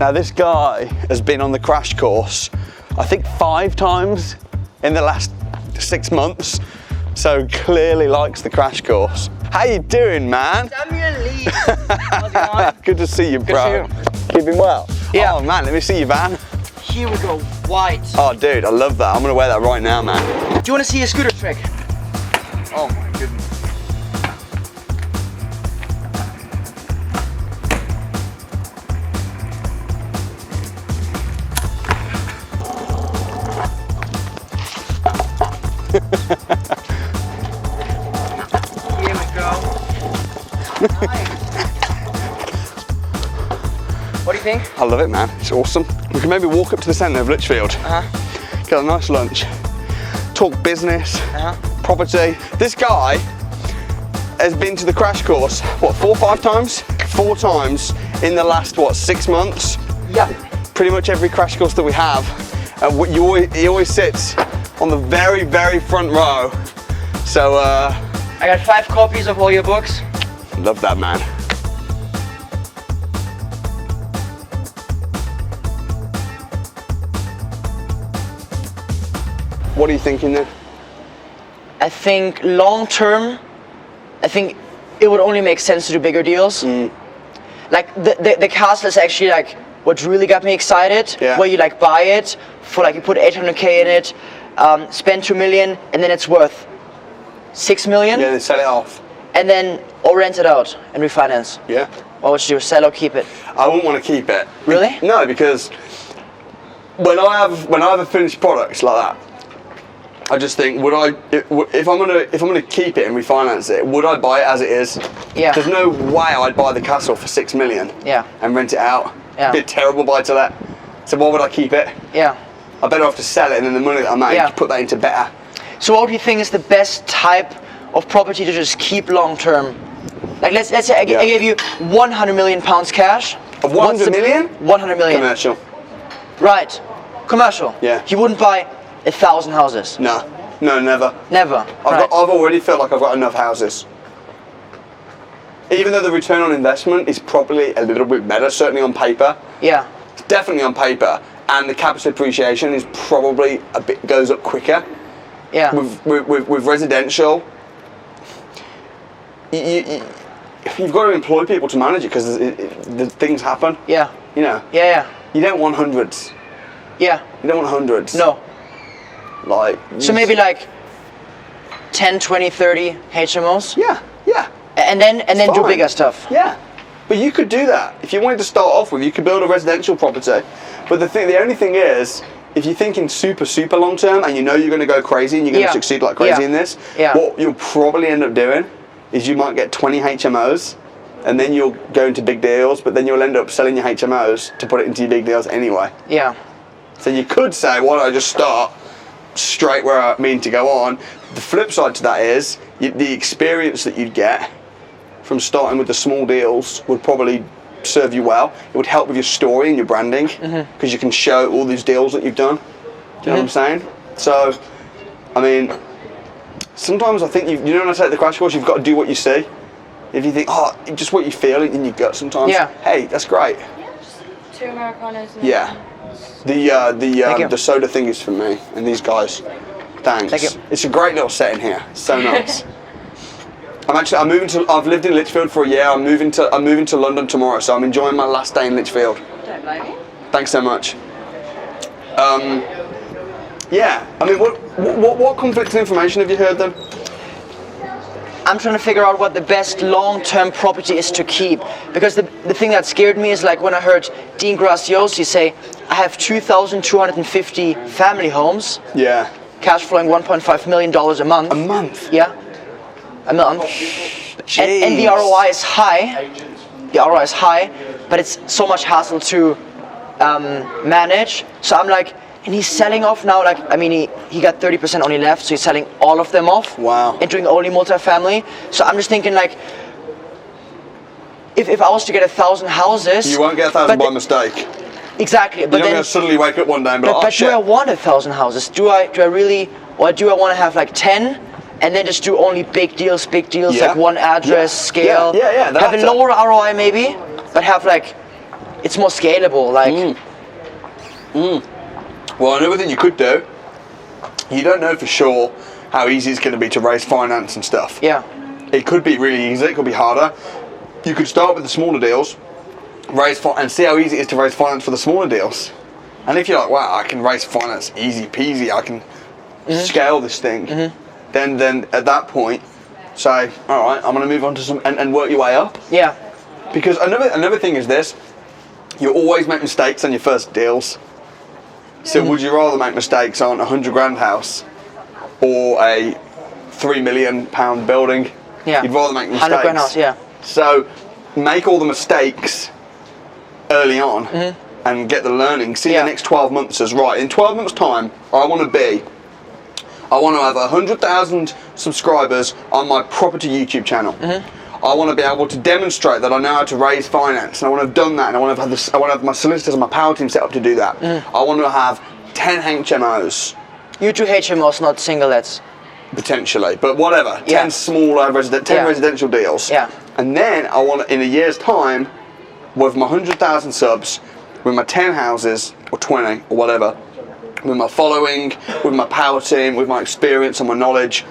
Now this guy has been on the crash course, I think 5 times in the last 6 months. So clearly likes the crash course. How you doing, man? Samuel Leeds. How's it going? Good to see you, bro. to see Keeping well? Yeah. Oh man, let me see your van. Here we go, white. Oh dude, I love that. I'm gonna wear that right now, man. Do you want to see a scooter trick? Oh my goodness. Here we go. Nice. What do you think? I love it, man. It's awesome. We can maybe walk up to the centre of Lichfield, get a nice lunch, talk business, property. This guy has been to the crash course, what, 4 or 5 times? 4 times in the last, what, 6 months? Yeah. Pretty much every crash course that we have, he always sits on the very, very front row. So, I got 5 copies of all your books. love that, man. What are you thinking then? I think long term, I think it would only make sense to do bigger deals. Like the castle is actually like what really got me excited. Yeah. Where you like buy it for like you put 800k in it, spend 2 million, and then it's worth 6 million. Yeah, they sell it off. And then or rent it out and refinance. Yeah. What would you do? Sell or keep it? I wouldn't want to keep it. Really? No, because when I have a finished product like that, I just think, if I'm gonna keep it and refinance it, would I buy it as it is? Yeah. There's no way I'd buy the castle for 6 million. Yeah. And rent it out. Yeah. It'd be a terrible buy to let. So why would I keep it? Yeah. I better have to sell it and then the money that I make, put that into better. So what do you think is the best type of property to just keep long term? Like let's say I gave you 100 million pounds cash. Of 100 million? 100 million. Commercial. Right. Commercial. Yeah. You wouldn't buy 1,000 houses. No, never. Never. I've already felt like I've got enough houses. Even though the return on investment is probably a little bit better, certainly on paper. Yeah. It's definitely on paper, and the capital appreciation is probably goes up quicker. Yeah. With residential, you've got to employ people to manage it because the things happen. Yeah. You know. Yeah. You don't want hundreds. Yeah. You don't want hundreds. No. Like. So maybe like 10, 20, 30 HMOs. Yeah. And then do fine. bigger stuff. Yeah. But you could do that. If you wanted to start off with, you could build a residential property. But the only thing is, if you're thinking super long term and you know you're going to go crazy and you're going to succeed like crazy in this, what you'll probably end up doing is you might get 20 HMOs and then you'll go into big deals, but then you'll end up selling your HMOs to put it into your big deals anyway. Yeah. So you could say, why don't I just start straight where I mean to go on? The flip side to that is the experience that you'd get from starting with the small deals would probably serve you well. It would help with your story and your branding because you can show all these deals that you've done. Do you know what I'm saying? So, I mean, sometimes I think you know when I take the crash course, you've got to do what you see. If you think, oh, just what you feel in your gut sometimes. Yeah. Hey, that's great. Just 2 Americanos. Yeah. The soda thing is for me and these guys. Thanks. Thank you. It's a great little setting here. So nice. I've lived in Lichfield for a year. I'm moving to London tomorrow, so I'm enjoying my last day in Lichfield. Don't blame me. Thanks so much. Yeah. I mean, what conflicting information have you heard then? I'm trying to figure out what the best long-term property is to keep, because the thing that scared me is like when I heard Dean Graziosi say, I have 2,250 family homes. Yeah. Cash flowing $1.5 million a month. A month? Yeah. A month. And the ROI is high. The ROI is high, but it's so much hassle to manage. So I'm like, and he's selling off now, like, I mean, he got 30% only left, so he's selling all of them off. Wow. And doing only multifamily. So I'm just thinking like, if I was to get 1,000 houses. You won't get 1,000 by mistake. Exactly. But you're not going to suddenly wake up one day and be like, oh but shit. do I want 1,000 houses? Do I really, or do I want to have like 10 and then just do only big deals, like one address, scale? Yeah. Have a lower ROI maybe, but have like it's more scalable. Like, Well, another thing you could do, you don't know for sure how easy it's going to be to raise finance and stuff. yeah, It could be really easy, it could be harder. You could start with the smaller deals, and see how easy it is to raise finance for the smaller deals. And if you're like, wow, I can raise finance easy peasy, I can scale this thing, then at that point, say, all right, I'm going to move on to some, and work your way up. yeah, Because another thing is this, you always make mistakes on your first deals. So would you rather make mistakes on a 100 grand house or a £3 million building? yeah. You'd rather make mistakes. 100 grand house, yeah. So make all the mistakes early on and get the learning. See the next 12 months as right. In 12 months' time, I want to have 100,000 subscribers on my property YouTube channel. I want to be able to demonstrate that I know how to raise finance, and I want to have done that, and I want to have I want to have my solicitors and my power team set up to do that. I want to have 10 HMOs. You do HMOs, not singlets. Potentially, but whatever. 10 smaller residential deals. Yeah. And then I want to, in a year's time, with my 100,000 subs, with my 10 houses, or 20, or whatever, with my following, with my power team, with my experience and my knowledge,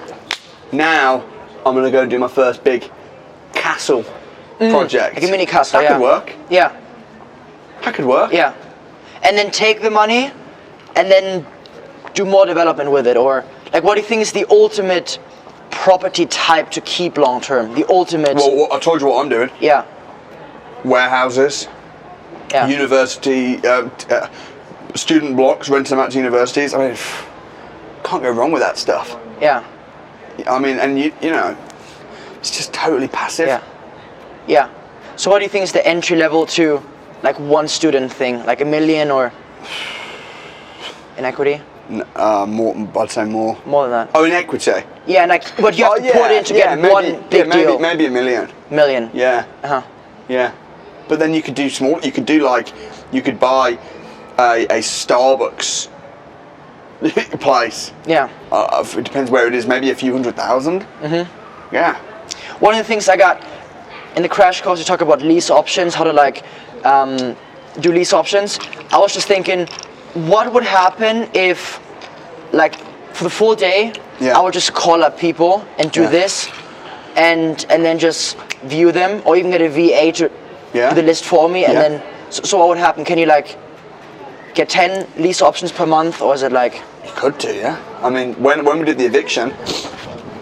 now I'm going to go do my first big castle project. Like a mini castle, That could work. Yeah, That could work. yeah. And then take the money and then do more development with it, or like, what do you think is the ultimate property type to keep long term? The ultimate. Well, I told you what I'm doing. Yeah. Warehouses, Yeah. university, student blocks, renting them out to universities. I mean, can't go wrong with that stuff. Yeah. I mean, and you know, it's just totally passive. Yeah. Yeah. So what do you think is the entry level to like one student thing, like $1 million or in equity? More, I'd say more. More than that. Oh, in equity. Yeah, and like what you have to put in to get maybe, one big deal. Maybe $1 million. Million. Yeah. Uh-huh. Yeah. But then you could do small. You could do like, you could buy a Starbucks place. Yeah. It depends where it is. Maybe a few 100,000. Yeah. One of the things I got in the crash course, you talk about lease options, how to like do lease options. I was just thinking, what would happen if, like, for the full day, I would just call up people and do this, and then just view them, or even get a VA to do the list for me, and then so what would happen? Can you like get 10 lease options per month, or is it like? You could do, yeah. I mean, when we did the eviction,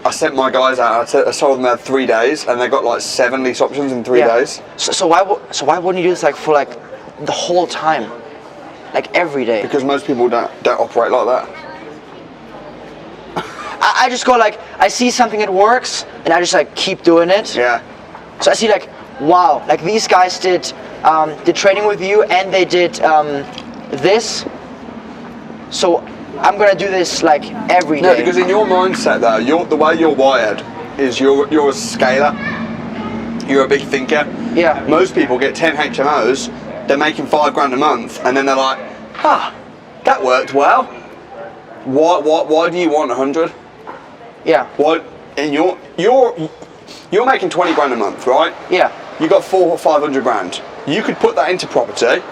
I sent my guys out. I told them they had 3 days, and they got like 7 lease options in 3 days. So why wouldn't you do this like for like the whole time, like every day? Because most people don't operate like that. I just go like, I see something that works, and I just like keep doing it. Yeah. So I see like, wow, like these guys did training with you, and they did this. So I'm gonna do this like every day. No, because in your mindset though, the way you're wired is you're a scaler. You're a big thinker. Yeah. Most people get 10 HMOs, they're making $5 a month, and then they're like, that worked well. Why do you want 100? Yeah. Why? And you're making 20 grand a month, right? Yeah. You got 400 or 500 grand. You could put that into property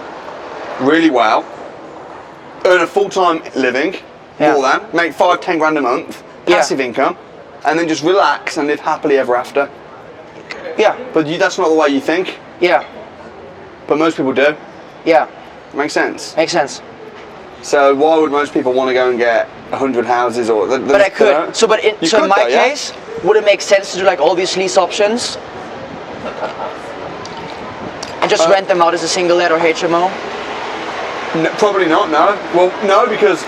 really well, earn a full-time living, more than, make 5-10 grand a month, passive income, and then just relax and live happily ever after. Yeah. But that's not the way you think. Yeah. But most people do. Yeah. Makes sense. Makes sense. So why would most people want to go and get 100 houses or? But I could. So, in my case, would it make sense to do like all these lease options and just rent them out as a single let or HMO? No, probably not. No. Well, no, because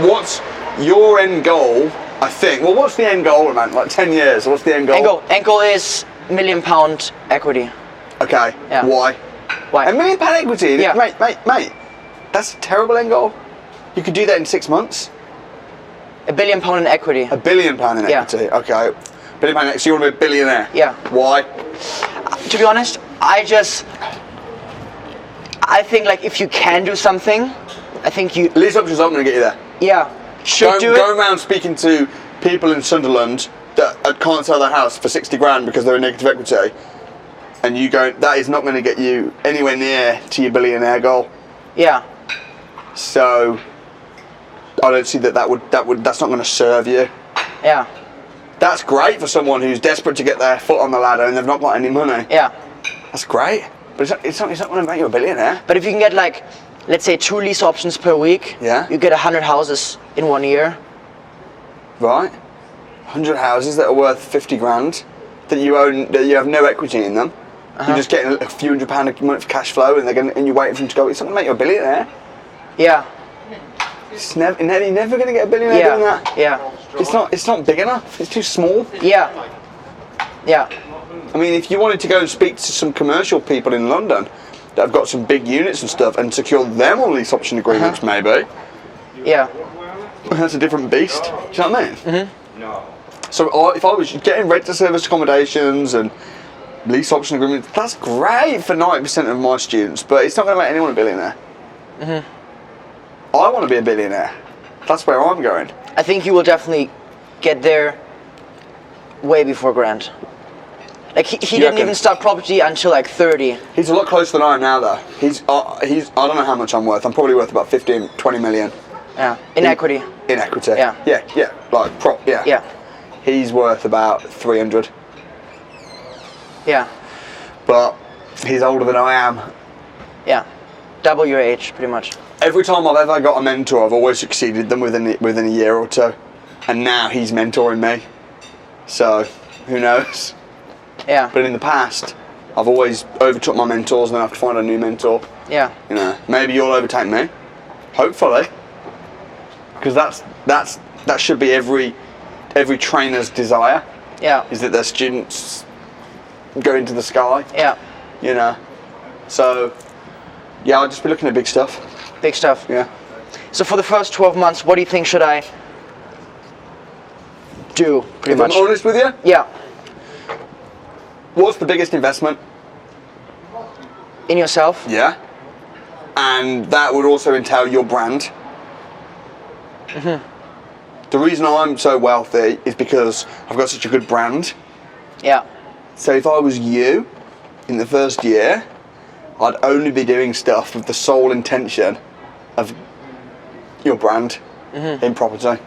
what's your end goal? I think. Well, what's the end goal, man? Like 10 years. What's the end goal? End goal is £1 million equity. Okay. Yeah. Why? Why? £1 million equity. Yeah. Mate. That's a terrible end goal. You could do that in 6 months. £1 billion in equity. £1 billion in equity. Okay. £1 billion equity. So you want to be a billionaire? Yeah. Why? To be honest, I think like if you can do something, I think you. Lease options aren't going to get you there. Yeah. Go around speaking to people in Sunderland that can't sell their house for 60 grand because they're in negative equity, and you go, that is not going to get you anywhere near to your billionaire goal. Yeah. So I don't see that's not going to serve you. Yeah. That's great for someone who's desperate to get their foot on the ladder and they've not got any money. Yeah. That's great, but it's not going to make you a billionaire. But if you can get like, let's say 2 lease options per week, Yeah. you get 100 houses in 1 year. Right. 100 houses that are worth 50 grand that you own, that you have no equity in them. You're just getting a few £100 a month for cash flow, and you're waiting for them to go. It's not going to make you a billionaire. Yeah. You're never going to get a billionaire doing that. Yeah. It's not big enough. It's too small. Yeah. Yeah. I mean, if you wanted to go and speak to some commercial people in London that have got some big units and stuff and secure them on lease option agreements, maybe. Yeah. That's a different beast. Do you know what I mean? Mm-hmm. So if I was getting rent to service accommodations and lease option agreements, that's great for 90% of my students, but it's not going to make anyone a billionaire. Mm-hmm. I want to be a billionaire. That's where I'm going. I think you will definitely get there way before Grant. Like he didn't even start property until like 30. He's a lot closer than I am now, though. He's I don't know how much I'm worth. I'm probably worth about 15, 20 million. Yeah. In equity. In equity. Yeah. Yeah. Like yeah. Yeah. He's worth about 300. Yeah. But he's older than I am. Yeah. Double your age, pretty much. Every time I've ever got a mentor, I've always succeeded them within a year or two. And now he's mentoring me. So, who knows? Yeah. But in the past, I've always overtook my mentors and then I have to find a new mentor. Yeah. You know, maybe you'll overtake me. Hopefully. Because that should be every trainer's desire. Yeah. Is that their students go into the sky. Yeah. You know. So, yeah, I'll just be looking at big stuff. Big stuff. Yeah. So for the first 12 months, what do you think should I do, pretty much? If I'm honest with you, Yeah. what's the biggest investment? In yourself? Yeah. And that would also entail your brand. Mm-hmm. The reason I'm so wealthy is because I've got such a good brand. Yeah. So if I was you, in the first year, I'd only be doing stuff with the sole intention of your brand in property.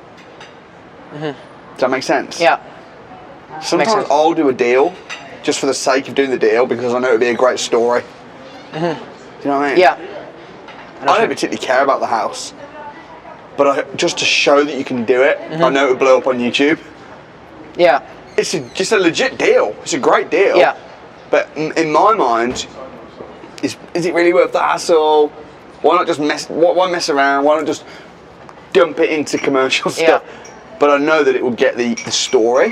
Does that make sense? Yeah. Sometimes sense. I'll do a deal just for the sake of doing the deal because I know it'd be a great story. Do you know what I mean? Yeah. I don't particularly care about the house, but just to show that you can do it, I know it would blow up on YouTube. Yeah. It's just a legit deal. It's a great deal. Yeah. But in my mind, is it really worth the hassle? Why not just why mess around? Why not just dump it into commercial stuff? Yeah. But I know that it will get the story,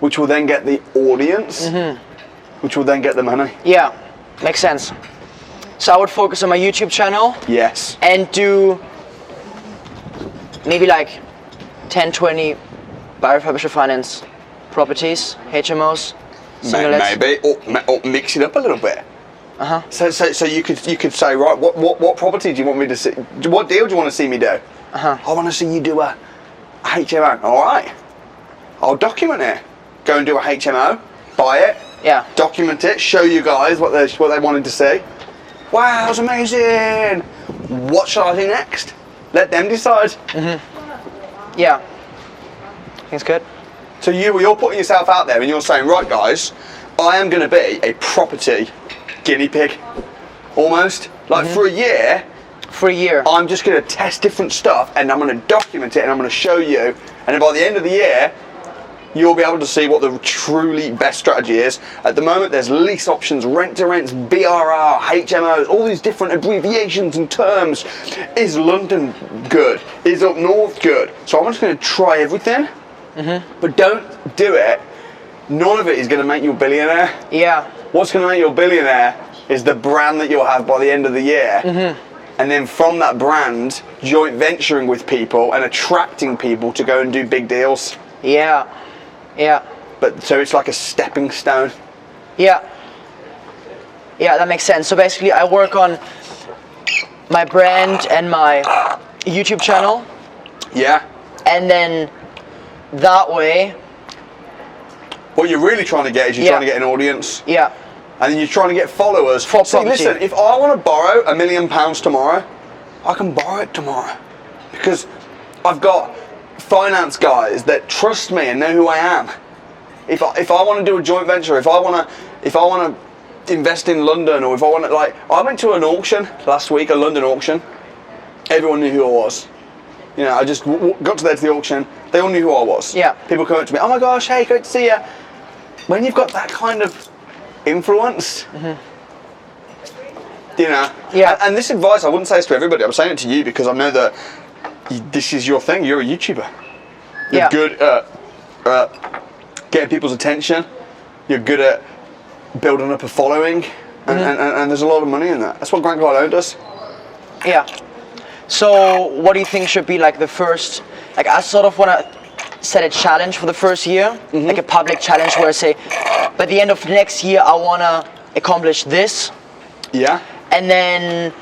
which will then get the audience, which will then get the money. Yeah. Makes sense. So I would focus on my YouTube channel. Yes. And do maybe like 10, 20 buyer publisher finance properties, HMOs, single lets. Maybe, or mix it up a little bit. So you could say, right, what property do you want me to see? What deal do you want to see me do? I want to see you do a HMO. All right, I'll document it. Go and do a HMO, buy it. Yeah. Document it. Show you guys what they wanted to see. Wow, that's amazing. What shall I do next? Let them decide. Yeah. I think it's good. So you're putting yourself out there and you're saying, right, guys, I am going to be a property guinea pig, almost. Like for a year. For a year. I'm just going to test different stuff and I'm going to document it and I'm going to show you. And then by the end of the year, you'll be able to see what the truly best strategy is. At the moment, there's lease options, rent-to-rents, BRR, HMOs, all these different abbreviations and terms. Is London good? Is up north good? So I'm just going to try everything, but don't do it. None of it is going to make you a billionaire. Yeah. What's going to make you a billionaire is the brand that you'll have by the end of the year. And then from that brand, joint venturing with people and attracting people to go and do big deals. Yeah. Yeah. But so it's like a stepping stone. Yeah. Yeah, that makes sense. So basically I work on my brand and my YouTube channel. Yeah. And then that way. What you're really trying to get is you're trying to get an audience. Yeah. and then you're trying to get followers. For See, property. listen, if I want to borrow £1 million tomorrow, I can borrow it tomorrow because I've got finance guys that trust me and know who I am. If I want to do a joint venture, if I want to invest in London, or if I want to, like, I went to an auction last week, a London auction. Everyone knew who I was. You know, I just got to the auction. They all knew who I was. Yeah. People come up to me, oh my gosh, hey, great to see you. When you've got that kind of influence, you know. Yeah. And this advice, I wouldn't say this to everybody. I'm saying it to you because I know that this is your thing. You're a YouTuber. You're good at getting people's attention. You're good at building up a following, and there's a lot of money in that. That's what Grant Cardone does. Yeah. So what do you think should be like the first, like I sort of want to set a challenge for the first year, like a public challenge where I say, by the end of next year I want to accomplish this. Yeah. And then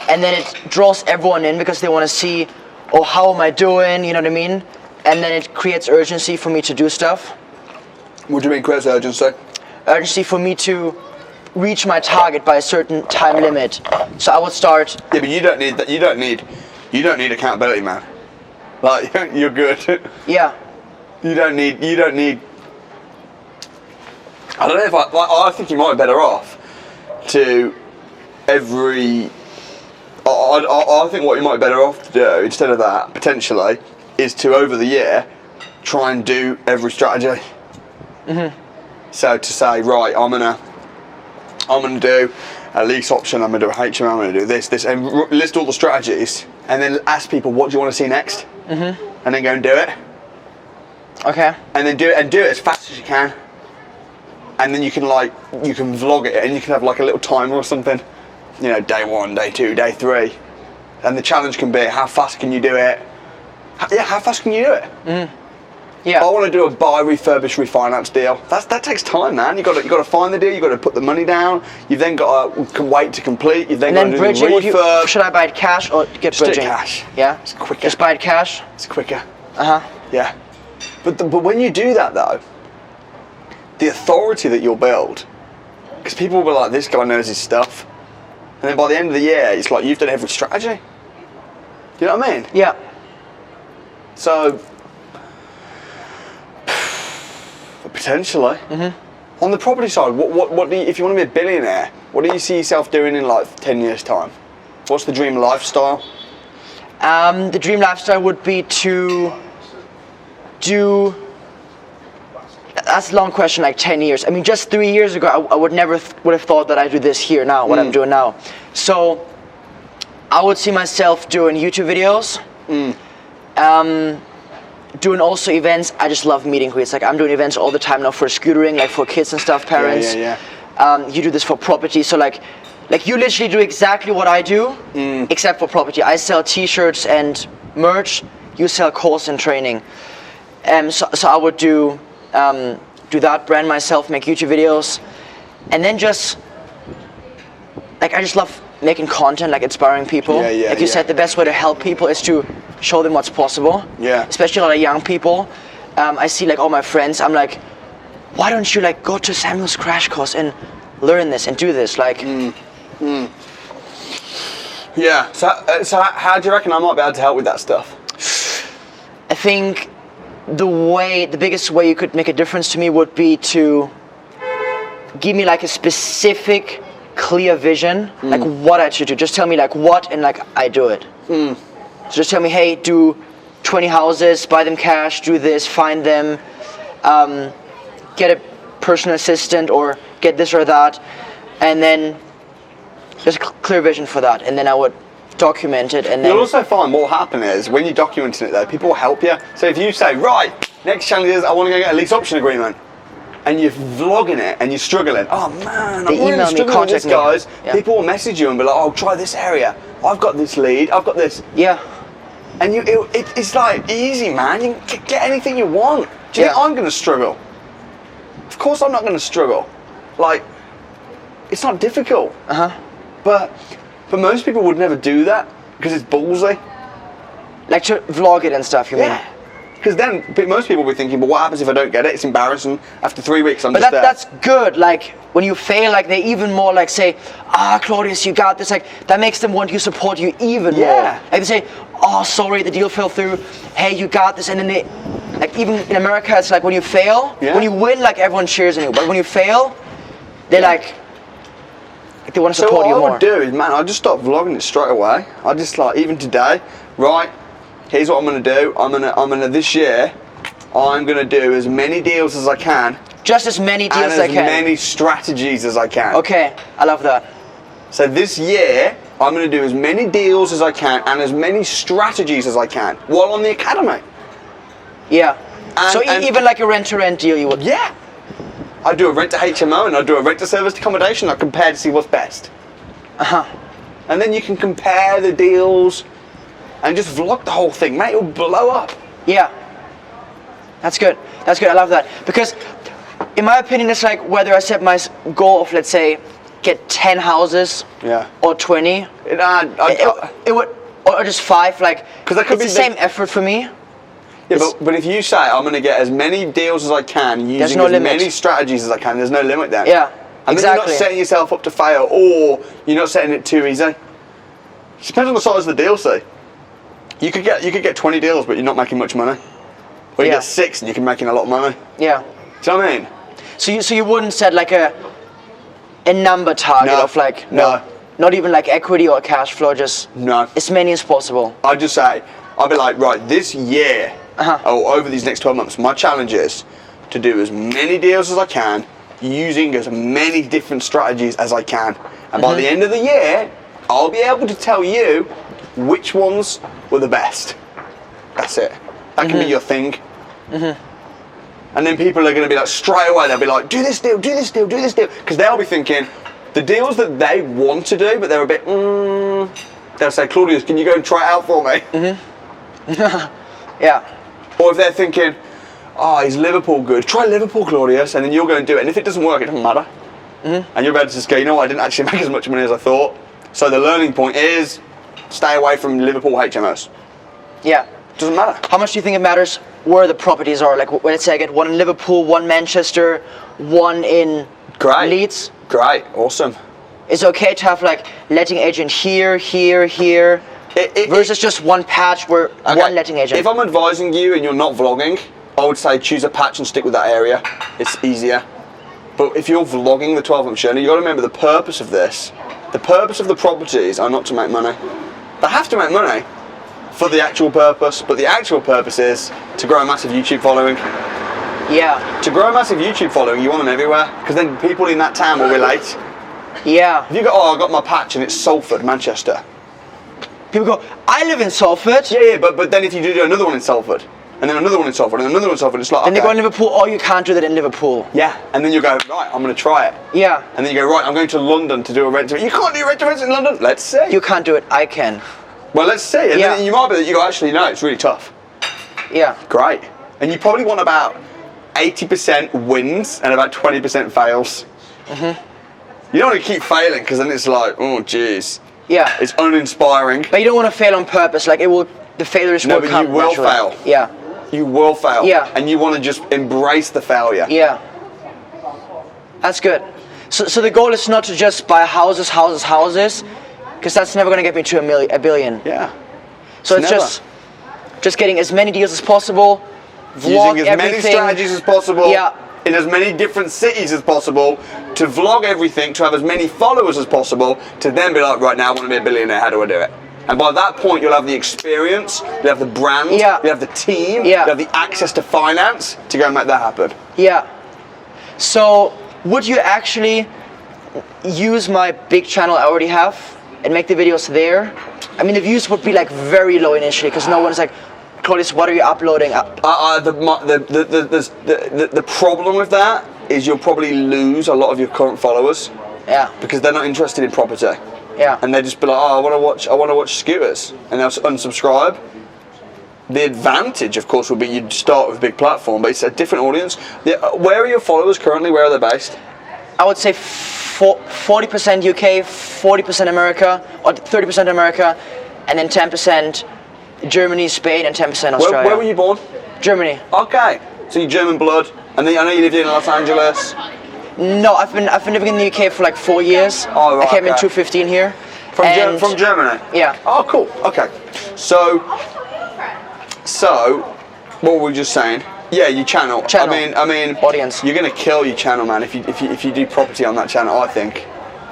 it draws everyone in because they want to see, oh, how am I doing, you know what I mean? And then it creates urgency for me to do stuff. What do you mean creates urgency? Urgency for me to reach my target by a certain time limit. So I would start. Yeah, but you don't need that. You don't need accountability, man. Like, you're good. Yeah. You don't need. I don't know if I think you might be better off to every. I think what you might be better off to do instead of that potentially is to over the year try and do every strategy. So to say, right, I'm gonna do a lease option, I'm gonna do a HMO, I'm gonna do this, and list all the strategies, and then ask people what do you want to see next, and then go and do it. Okay. And then do it as fast as you can, and then you can vlog it, and you can have like a little timer or something, you know, day 1, day 2, day 3, and the challenge can be how fast can you do it? How fast can you do it? Yeah. I want to do a buy, refurbish, refinance deal. That takes time, man. You got to find the deal. You got to put the money down. You've then got to wait to complete. You've then got to do bridging, the refurb. should I buy it cash or get Just do bridging? cash. Yeah. It's quicker. Just buy it cash. It's quicker. Yeah. But when you do that though, the authority that you'll build, because people will be like, this guy knows his stuff, and then by the end of the year, it's like you've done every strategy. You know what I mean? Yeah. So. Potentially. On the property side, what do you, if you want to be a billionaire, what do you see yourself doing in like 10 years' time? What's the dream lifestyle? The dream lifestyle would be to do. That's a long question, like 10 years. I mean, just 3 years ago, I would never would have thought that I do this here now, what I'm doing now. So, I would see myself doing YouTube videos. Doing also events. I just love meeting greets. Like I'm doing events all the time now for scootering, like for kids and stuff, parents. Yeah. You do this for property, so like you literally do exactly what I do, except for property. I sell T-shirts and merch. You sell course and training. So I would do that, brand myself, make YouTube videos, and then just like I just love making content, like inspiring people. Like you said, the best way to help people is to show them what's possible. Yeah. Especially a lot of young people. I see like all my friends. I'm like, why don't you like go to Samuel's crash course and learn this and do this? Like. Yeah. So how do you reckon I might be able to help with that stuff? I think the biggest way you could make a difference to me would be to give me like a specific, clear vision, like what I should do. Just tell me like what, and like I do it. So just tell me, hey, do 20 houses, buy them cash, do this, find them, get a personal assistant or get this or that, and then there's a clear vision for that, and then I would document it, and then... You'll also find what will happen is, when you're documenting it though, people will help you. So if you say, right, next challenge is I want to go get a lease option agreement, and you're vlogging it and you're struggling, oh man, I'm really struggling with this, guys. Yeah. People will message you and be like, oh, try this area. I've got this lead, I've got this. Yeah. And it's like easy, man. You can get anything you want. Do you think I'm going to struggle? Of course I'm not going to struggle. Like, it's not difficult. But most people would never do that because it's ballsy. Like to vlog it and stuff, you mean? Because then most people will be thinking, but what happens if I don't get it? It's embarrassing. After 3 weeks, I'm But just there. that's good. Like when you fail, like they even more like say, Claudius, you got this. Like that makes them want to support you even more. Like they say, oh, sorry, the deal fell through. Hey, you got this. And then they, like even in America, it's like when you fail, when you win, like everyone cheers on you. But when you fail, they like they want to support you more. So what I would do is, man, I just start vlogging it straight away. I just like even today, right? Here's what I'm gonna do. I'm gonna this year, I'm gonna do as many deals as I can. Just as many deals as I can. And as many strategies as I can. Okay, I love that. So this year, I'm gonna do as many deals as I can and as many strategies as I can while on the academy. Yeah. So even like a rent-to-rent deal, you would. Yeah. I do a rent to HMO and I do a rent to serviced accommodation. I compare to see what's best. And then you can compare the deals and just vlog the whole thing, mate. It'll blow up. Yeah. That's good. That's good. I love that. Because in my opinion, it's like whether I set my goal of, let's say, get 10 houses or 20. It would, or just 5. Like, because it's the same effort for me. Yeah, but if you say I'm going to get as many deals as I can using as many strategies as I can, there's no limit then. Yeah, and then you're not setting yourself up to fail, or you're not setting it too easy. It depends on the size of the deal, see. You could get 20 deals, but you're not making much money. Or you get 6 and you can make a lot of money. Yeah. Do you know what I mean? So you wouldn't set like a number target of like not even like equity or cash flow, just as many as possible. I'd just say, I'd be like, right, this year, or over these next 12 months, my challenge is to do as many deals as I can, using as many different strategies as I can. And by the end of the year, I'll be able to tell you which ones were the best. That's it. That can be your thing. And then people are going to be like, straight away, they'll be like, do this deal, do this deal, do this deal. Because they'll be thinking, the deals that they want to do, but they're a bit, they'll say, Claudius, can you go and try it out for me? Yeah. Or if they're thinking, oh, is Liverpool good? Try Liverpool, Claudius, and then you'll go and do it. And if it doesn't work, it doesn't matter. And you're about to just go, you know what, I didn't actually make as much money as I thought. So the learning point is, stay away from Liverpool HMOs. Yeah. Doesn't matter. How much do you think it matters where the properties are? Like, let's say I get one in Liverpool, one Manchester, one in Leeds. Great, awesome. It's okay to have like letting agent here, versus just one patch where one letting agent. If I'm advising you and you're not vlogging, I would say choose a patch and stick with that area. It's easier. But if you're vlogging the 12-month journey, you've got to remember the purpose of this. The purpose of the properties are not to make money. They have to make money for the actual purpose, but the actual purpose is to grow a massive YouTube following. Yeah. To grow a massive YouTube following, you want them everywhere, because then people in that town will relate. Yeah. If you go, oh, I got my patch and it's Salford, Manchester. People go, I live in Salford. Yeah, but then if you do another one in Salford, and then another one in Salford, and another one in Salford, it's like, then they go in Liverpool, oh, you can't do that in Liverpool. Yeah, and then you go, right, I'm going to try it. Yeah. And then you go, right, I'm going to London to do a rent-to-rent. You can't do rent-to-rents in London. Let's see. You can't do it, I can. Well, let's see. And then you might be that you go, actually, no, it's really tough. Yeah. Great. And you probably want about 80% wins and about 20% fails. You don't want to keep failing, because then it's like, oh, jeez. Yeah. It's uninspiring. But you don't want to fail on purpose. Like, the failures will come No, but you will naturally. fail. Yeah. You will fail. Yeah. And you want to just embrace the failure. Yeah. That's good. So the goal is not to just buy houses, because that's never going to get me to a billion. Yeah. So it's just getting as many deals as possible, vlog using as many strategies as possible, in as many different cities as possible, to vlog everything, to have as many followers as possible, to then be like, right now I want to be a billionaire, how do I do it? And by that point you'll have the experience, you'll have the brand, you'll have the team, you'll have the access to finance to go and make that happen. Yeah. So would you actually use my big channel I already have and make the videos there? I mean, the views would be like very low initially, because no one's like, Claudius, what are you uploading? The problem with that is you'll probably lose a lot of your current followers. Yeah. Because they're not interested in property. Yeah. And they just be like, oh, I want to watch scooters, and they'll unsubscribe. The advantage, of course, would be you'd start with a big platform, but it's a different audience. Where are your followers currently? Where are they based? I would say 40% UK, 40% America, or 30% America, and then 10% Germany, Spain, and 10% Australia. Where were you born? Germany. Okay. So you're German blood, and then I know you lived in Los Angeles. No, I've been living in the UK for like 4 years. Oh, right, I came in okay. 2015 here. From Germany? Yeah. Oh, cool. Okay. So, what were we just saying? Yeah, your channel. Channel. I mean, Audience. You're gonna kill your channel, man. If you do property on that channel, I think.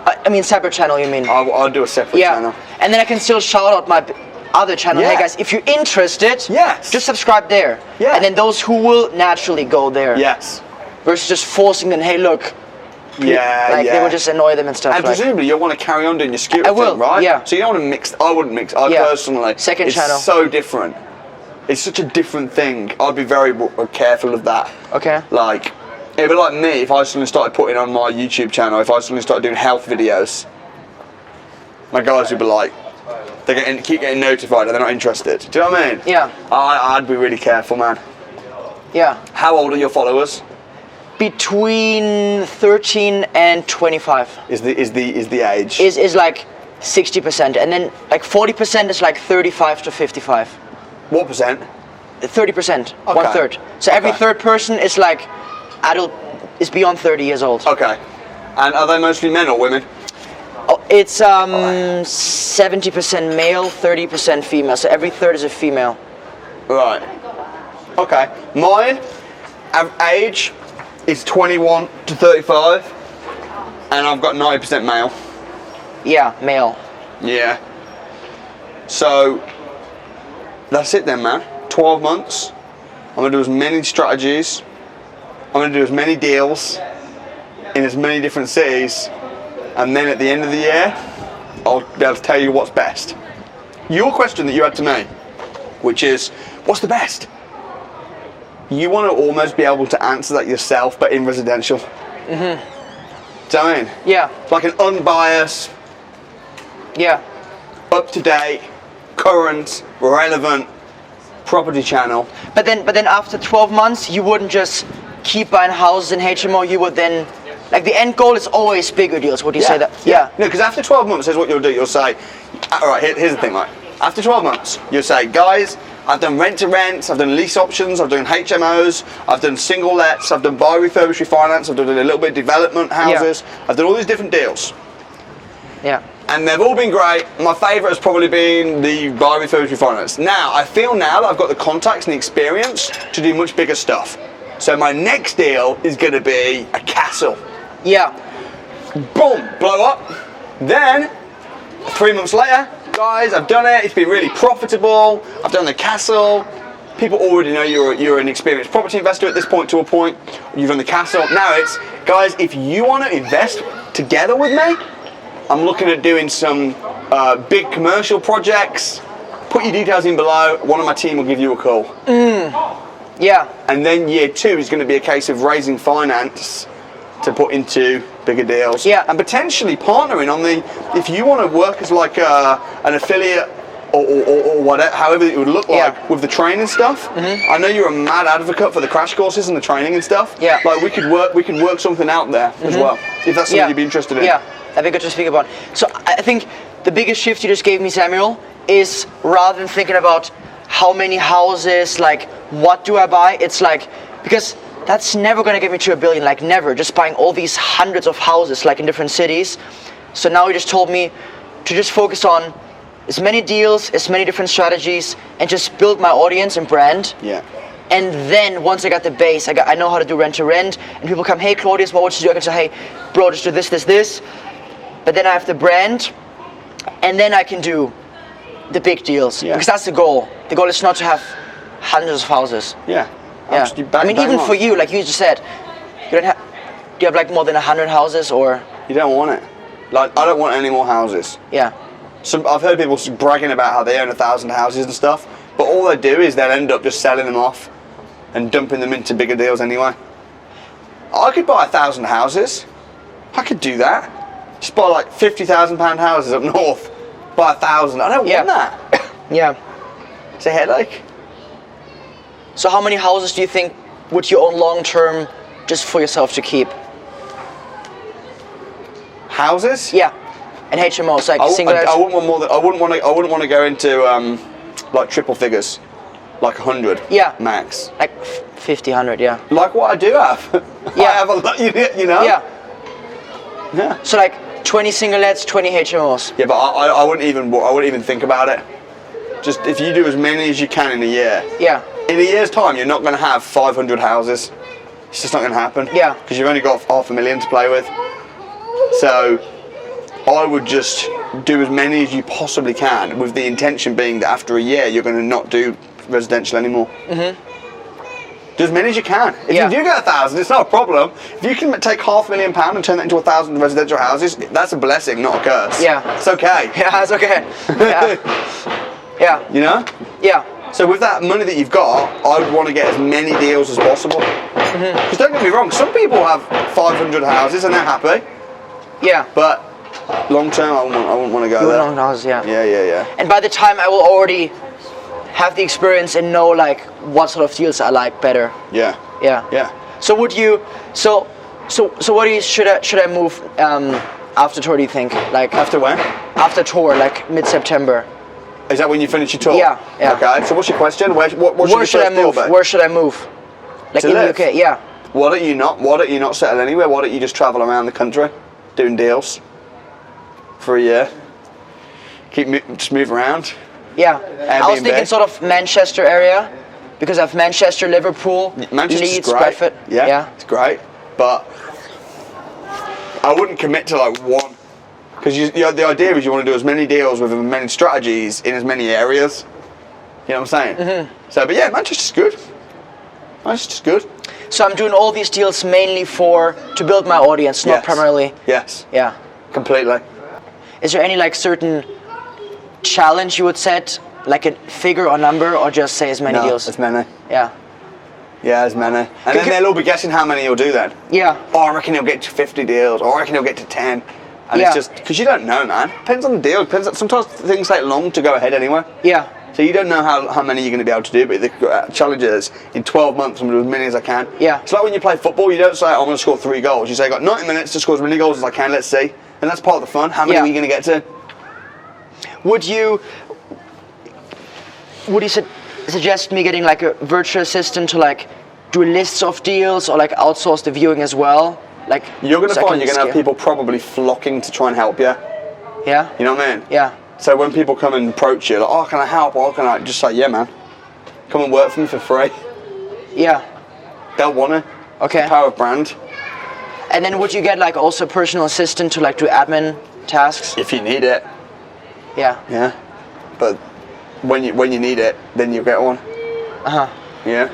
I mean, separate channel, you mean? I'll do a separate channel. And then I can still shout out my other channel. Yeah. Hey guys, if you're interested, Yes. just subscribe there. Yeah. And then those who will naturally go there. Yes. Versus just forcing them, hey look. Yeah, Like yeah. they will just annoy them and stuff. And like. presumably you'll want to carry on doing your scooter I will, thing, right? yeah. So you don't want to mix. I wouldn't mix. I Yeah. personally. Second it's channel. so different. It's such a different thing. I'd be very careful of that. Okay. Like, it'd be like me if I suddenly started putting on my YouTube channel. If I suddenly started doing health videos, my guys would be like, keep getting notified and they're not interested. Do you know what I mean? Yeah. I'd be really careful, man. Yeah. How old are your followers? Between 13 and 25 Is the age? is like 60%, and then like 40% is like 35 to 55. What percent? 30%, Okay. 1/3. So every Okay. third person is like adult, is beyond 30 years old. Okay. And are they mostly men or women? Oh, it's 70% male, 30% female. So every third is a female. Right. Okay. Mine, age is 21 to 35, and I've got 90% male. Yeah, male. Yeah. So that's it then, man. 12 months. I'm gonna do as many strategies. I'm gonna do as many deals in as many different cities, and then at the end of the year, I'll be able to tell you what's best. Your question that you had to me, which is, what's the best? You want to almost be able to answer that yourself, but in residential. Mm-hmm. Do you know what I mean? Yeah, Like an unbiased, yeah. up-to-date, current, relevant property channel. But then after 12 months, you wouldn't just keep buying houses in HMO. You would then, like the end goal is always bigger deals. Would you say that? Yeah. No, because after 12 months, here's what you'll do. You'll say, all right, here's the thing, right? After 12 months, you'll say, guys, I've done rent-to-rents, I've done lease options, I've done HMOs, I've done single lets, I've done buy, refurbish, refinance, I've done a little bit of development houses, I've done all these different deals. Yeah. And they've all been great. My favourite has probably been the buy, refurbish, refinance. Now, I feel now that I've got the contacts and the experience to do much bigger stuff. So my next deal is going to be a castle. Yeah. Boom, blow up. Then, 3 months later, guys, I've done it. It's been really profitable. I've done the castle. People already know you're an experienced property investor at this point to a point. You've done the castle. Now it's, guys, if you want to invest together with me, I'm looking at doing some big commercial projects. Put your details in below. One of my team will give you a call. Yeah. And then year 2 is going to be a case of raising finance to put into bigger deals. Yeah. And potentially partnering on the, if you want to work as like an affiliate or whatever, however it would look like with the training stuff. I know you're a mad advocate for the crash courses and the training and stuff. Yeah. Like we could work something out there as well, if that's something you'd be interested in. Yeah, that'd be good to speak about. So I think the biggest shift you just gave me, Samuel, is rather than thinking about how many houses, like what do I buy, it's like, because that's never going to get me to $1 billion, like never, just buying all these hundreds of houses like in different cities. So now you just told me to just focus on as many deals, as many different strategies, and just build my audience and brand. Yeah. And then once I got the base, I know how to do rent to rent, and people come, hey Claudius, what would you do? I can say, hey bro, just do this, this, this. But then I have the brand, and then I can do the big deals. Yeah. Because that's the goal. The goal is not to have hundreds of houses. Yeah. Yeah. Absolutely I mean, bang even on. for you, like you just said, you don't have. Do you have like more than 100 houses, or? You don't want it. Like, I don't want any more houses. Yeah. So I've heard people bragging about how they own 1,000 houses and stuff, but all they do is they'll end up just selling them off and dumping them into bigger deals anyway. I could buy 1,000 houses. I could do that. Just buy like £50,000 houses up north. Buy 1,000. I don't want that. Yeah. It's a headache. So how many houses do you think would you own long term, just for yourself to keep? Houses? Yeah. And HMOs, like I single. wouldn't want more than. I wouldn't want to go into like triple figures. Like 100? Yeah. Max? Like 50, 100, yeah. Like what I do have. Yeah. I have a lot, you know? Yeah. Yeah. So like 20 singlets, 20 HMOs. Yeah, but I wouldn't even think about it. Just if you do as many as you can in a year. Yeah. In a year's time, you're not going to have 500 houses. It's just not going to happen. Yeah. Because you've only got 500,000 to play with. So I would just do as many as you possibly can, with the intention being that after a year you're going to not do residential anymore. Do as many as you can. If Yeah. you do get 1,000, it's not a problem. If you can take £500,000 and turn that into 1,000 residential houses, that's a blessing, not a curse. Yeah. It's okay. Yeah, it's okay. Yeah. Yeah. You know? Yeah. So with that money that you've got, I would want to get as many deals as possible. Because don't get me wrong, some people have 500 houses and they're happy, Yeah. but long term, I wouldn't want to go there. Long hours, yeah. Yeah. And by the time I will already have the experience and know like what sort of deals I like better. Yeah. Yeah. So would you? So what do you should I move after tour? Do you think like After when? after tour like mid-September? Is that when you finish your tour? Yeah. Okay. So what's your question? What Where should I move? Where should I move? Like To in live? the UK? Yeah. Why don't you not settle anywhere? Why don't you just travel around the country, doing deals for a year? Just move around. Yeah. I was Airbnb. thinking sort of Manchester area because I have Manchester, Liverpool, Manchester's Leeds, great. Bradford. Yeah, it's great, but I wouldn't commit to like one, because the idea is you want to do as many deals with as many strategies in as many areas. You know what I'm saying? So, but yeah, Manchester's good. Manchester's good. So I'm doing all these deals mainly to build my audience, not Yes. primarily. Yes, Yeah. completely. Is there any like certain challenge you would set, like a figure or number, or just say as many No, deals? as many. Yeah. Yeah, as many. And then they'll all be guessing how many he'll do then. Yeah. Oh, I reckon he'll get to 50 deals. Or I reckon he'll get to 10. And Yeah. it's just, because you don't know, man. Depends on the deal. Sometimes things take long to go ahead anyway. Yeah. So you don't know how many you're going to be able to do, but the challenge is, in 12 months, I'm going to do as many as I can. Yeah. It's like when you play football, you don't say, I'm going to score 3 goals. You say, I've got 90 minutes to score as many goals as I can, let's see. And that's part of the fun. How many Yeah. are you going to get to? Would you suggest me getting like a virtual assistant to like do lists of deals or like outsource the viewing as well? Like You're going to so I find can you're going to have scale. people probably flocking to try and help you. Yeah. You know what I mean? Yeah. So when people come and approach you, like, oh, can I help? Or can I just say, yeah, man. Come and work for me for free. Yeah. They'll want it. Okay. Power of brand. And then would you get like also a personal assistant to like do admin tasks? If you need it. Yeah. Yeah. But when you need it, then you get one. Yeah.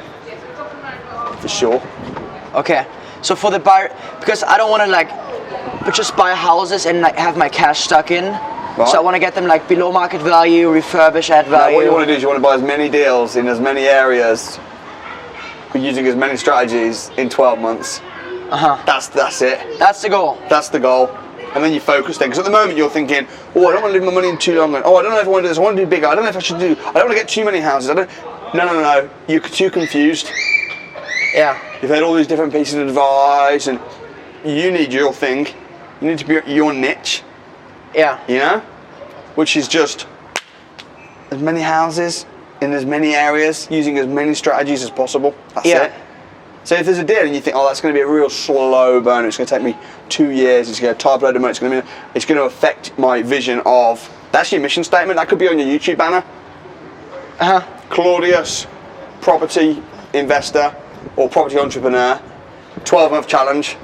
For sure. Okay. So for the buyer, because I don't want to like just buy houses and like have my cash stuck in. Right. So I want to get them like below market value, refurbish, add Now, value. what you want to do is you want to buy as many deals in as many areas, using as many strategies in 12 months. That's it. That's the goal. That's the goal. And then you focus then, because at the moment you're thinking, oh, I don't want to leave my money in too long. Oh, I don't know if I want to do this. I want to do bigger. I don't know if I should do. I don't want to get too many houses. No. You're too confused. Yeah. You've had all these different pieces of advice, and you need your thing. You need to be your niche. Yeah. You know, which is just as many houses in as many areas, using as many strategies as possible. That's Yeah. it. So if there's a deal and you think, oh, that's going to be a real slow burn, it's going to take me 2 years, it's going to type a load of money, it's going to affect my vision of, that's your mission statement, that could be on your YouTube banner. Claudius, property investor or property entrepreneur, 12-month challenge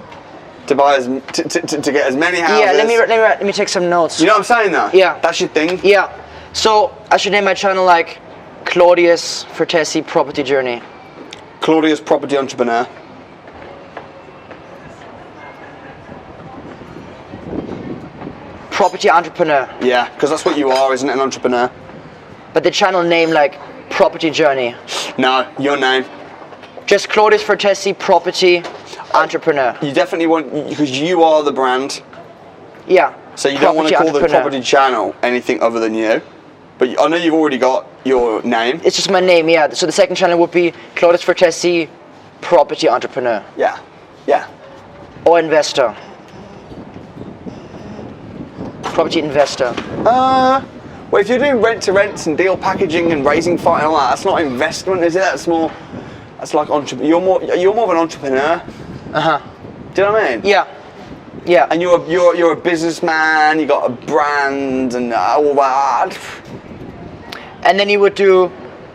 to buy to get as many houses. Yeah. Let me take some notes. You know what I'm saying though? Yeah. That's your thing. Yeah. So I should name my channel like Claudius Vertesi Property Journey. Claudius, property entrepreneur. Property entrepreneur. Yeah, because that's what you are, isn't it? An entrepreneur. But the channel name like Property Journey. No, your name. Just Claudius Vertesi Property Entrepreneur. You definitely want, because you are the brand. Yeah. So you don't want to Property call the entrepreneur. property channel anything other than you. But I know you've already got your name. It's just my name, yeah. So the second channel would be Claudius Vertesi Property Entrepreneur. Yeah. Yeah. Or investor. Property investor. Well, if you're doing rent-to-rents and deal packaging and raising fund and all that, that's not investment, is it? That's like you're more of an entrepreneur. Do you know what I mean? Yeah. Yeah. And you're a businessman. You got a brand and all that. And then you would do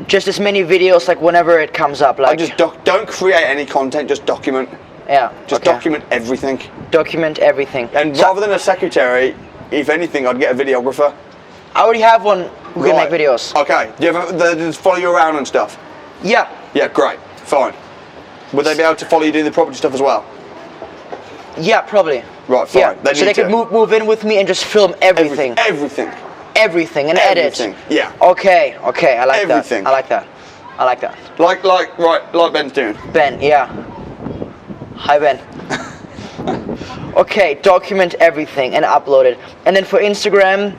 just as many videos like whenever it comes up. Like just don't create any content. Just document. Yeah. Just document everything. Document everything. And rather than a secretary, if anything, I'd get a videographer. I already have one who can make videos. Okay. Do you ever they just follow you around and stuff? Yeah. Yeah. Great. Fine. Would they be able to follow you doing the property stuff as well? Yeah, probably. Right. Fine. Yeah. So they could move in with me and just film everything. Everything and edit. Yeah. Okay. I like everything. that. I like that. Like Ben's doing. Ben, yeah. Hi, Ben. Okay, document everything and upload it. And then for Instagram,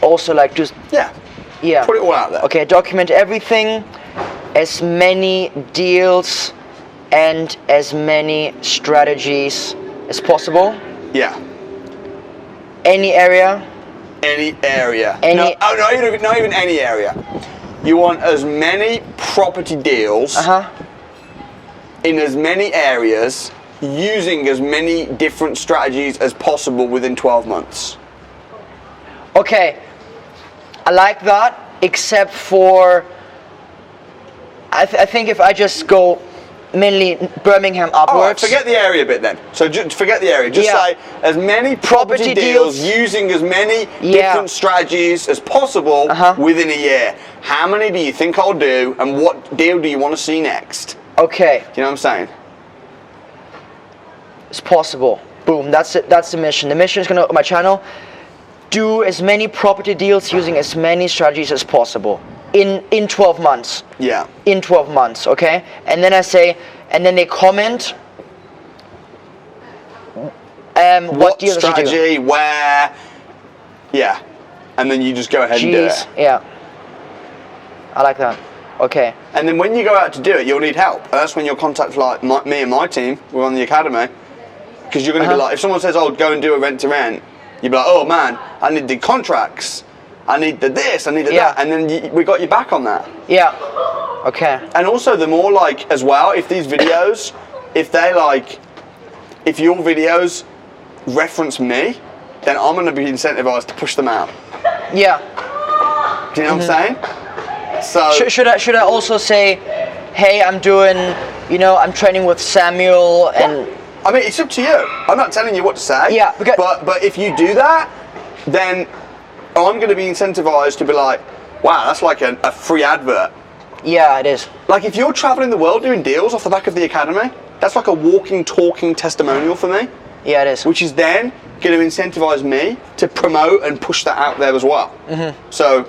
also like just... Yeah. Put it all out there. Okay, document everything, as many deals and as many strategies as possible. Yeah. Any area. Not even any area. You want as many property deals in as many areas, using as many different strategies as possible within 12 months. Okay, I like that, except for I think if I just go mainly Birmingham upwards. Right, forget the area bit then. So just forget the area. Just say as many property deals using as many different strategies as possible within a year. How many do you think I'll do, and what deal do you want to see next? Okay. Do you know what I'm saying? It's possible. Boom. That's it. That's the mission. The mission is gonna my channel. Do as many property deals using as many strategies as possible in 12 months. Yeah. In 12 months, okay? And then I say, and then they comment what deals strategy, you do. where, yeah. And then you just go ahead and do it. Yeah. I like that. Okay. And then when you go out to do it, you'll need help. And that's when you'll contact like me and my team. We're on the academy. Because you're going to be like, if someone says, oh, go and do a rent-to-rent, you'd be like, oh man, I need the contracts. I need the this, I need the that. And then we got you back on that. Yeah. Okay. And also the more like, as well, if these videos, if your videos reference me, then I'm going to be incentivized to push them out. Yeah. Do you know what I'm saying? So should I also say, hey, I'm doing, I'm training with Samuel and... I mean, it's up to you. I'm not telling you what to say. Yeah. But if you do that, then I'm going to be incentivized to be like, wow, that's like a free advert. Yeah, it is. Like if you're traveling the world doing deals off the back of the academy, that's like a walking, talking testimonial for me. Yeah, it is. Which is then going to incentivize me to promote and push that out there as well. So,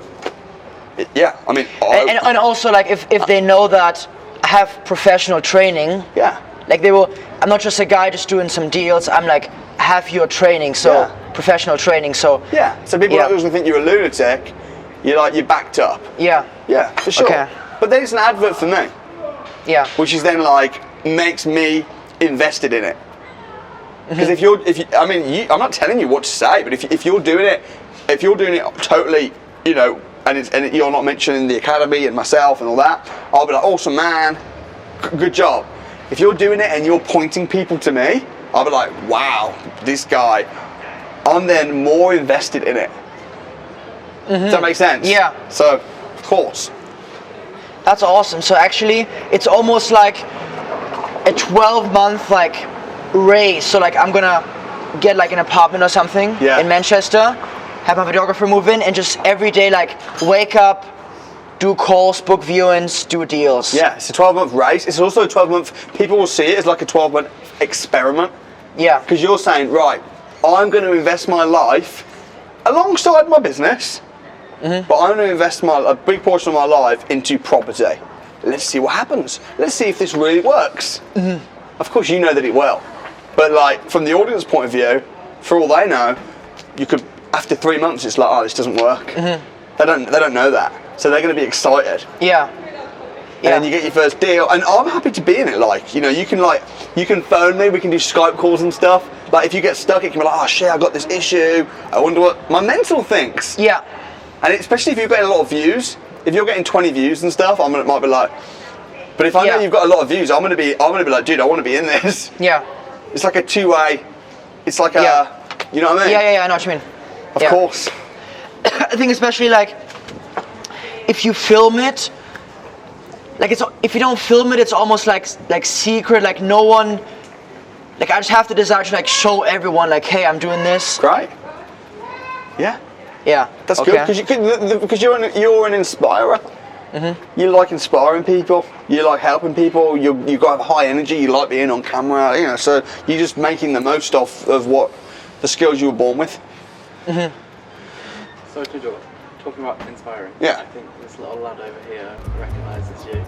yeah, I mean... And also, like, if they know that I have professional training... Yeah. Like, I'm not just a guy just doing some deals, I'm like, I have your training, so... Professional training, so... Yeah, so people like us think you're a lunatic, you're backed up. Yeah. Yeah, for sure. Okay. But then it's an advert for me. Yeah. Which is then like, makes me invested in it. Because I'm not telling you what to say, but if you're doing it totally, and you're not mentioning the academy and myself and all that, I'll be like, awesome man, good job. If you're doing it and you're pointing people to me, I'll be like, wow, this guy, I'm then more invested in it. Does that make sense? Yeah. So, of course. That's awesome. So actually, it's almost like a 12-month like race. So like I'm gonna get like an apartment or something in Manchester, have my videographer move in, and just every day like wake up, do calls, book viewings, do deals. Yeah, it's a 12-month race. It's also a 12-month. People will see it as like a 12-month experiment. Yeah. Because you're saying, right, I'm going to invest my life alongside my business. But I'm going to invest a big portion of my life into property. Let's see what happens. Let's see if this really works. Of course, you know that it will. But like from the audience point of view, for all they know, you could after 3 months it's like, oh, this doesn't work. They don't know that, so they're going to be excited. Yeah. And then you get your first deal, and I'm happy to be in it. Like, you can phone me, we can do Skype calls and stuff. Like if you get stuck, it can be like, oh shit, I got this issue. I wonder what my mental thinks. Yeah. And especially if you're getting a lot of views, if you're getting 20 views and stuff, might be like. But if I know you've got a lot of views, I'm gonna be like, dude, I want to be in this. Yeah. It's like a two-way. It's like a, you know what I mean? Yeah, I know what you mean. Of course. I think especially like if you film it, like if you don't film it, it's almost like secret, like no one. Like I just have the desire to like show everyone, like, hey, I'm doing this. Great. Yeah. Yeah. That's good because you're an inspirer. You like inspiring people. You like helping people. You got high energy. You like being on camera. You know, so you're just making the most of what the skills you were born with. So, Jojo, talking about inspiring. Yeah. I think this little lad over here recognises you.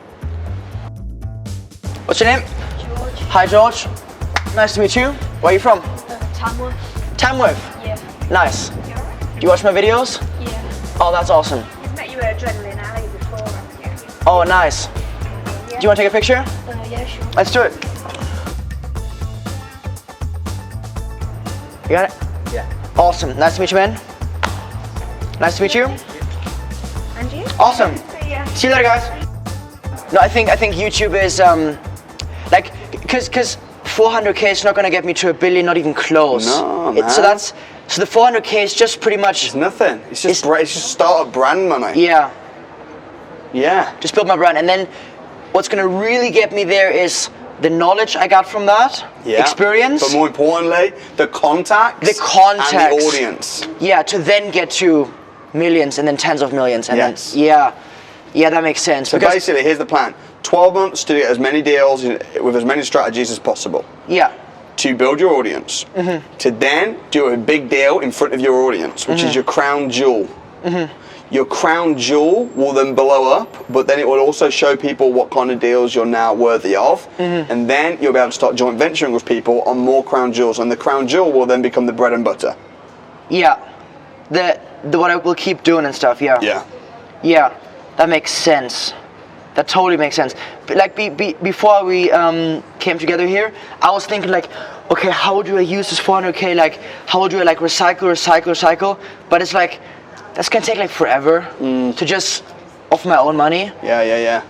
What's your name? George. Hi, George. Nice to meet you. Where are you from? Tamworth. Tamworth. Yeah. Nice. You alright? Do you watch my videos? Yeah. Oh, that's awesome. I've met you at Adrenaline Alley before, haven't you? Oh, nice. Yeah. Do you want to take a picture? Yeah, sure. Let's do it. You got it? Yeah. Awesome. Nice to meet you, man. Nice to meet you. And you? Awesome. See ya. See you later, guys. No, I think YouTube is like because 400k is not gonna get me to 1 billion, not even close. No, man. So the 400k is just pretty much. It's nothing. It's just startup brand money. Yeah. Yeah. Just build my brand, and then what's gonna really get me there is the knowledge I got from that, experience. But more importantly, the contacts. The contacts. And the audience. Yeah, to then get to millions and then tens of millions, and Yes. then that makes sense. So because, basically, here's the plan: 12 months to get as many deals with as many strategies as possible. yeah, To build your audience, to then do a big deal in front of your audience, which is your crown jewel. Your crown jewel will then blow up, but then it will also show people what kind of deals you're now worthy of, and then you'll be able to start joint venturing with people on more crown jewels, and the crown jewel will then become the bread and butter. yeah, the what I will keep doing and stuff. Yeah. Yeah, that makes sense. That totally makes sense. But like before we came together here, I was thinking like, okay, how do I use this 400k? Like, how do I like recycle? But it's like, that's gonna take like forever to just off my own money. Yeah.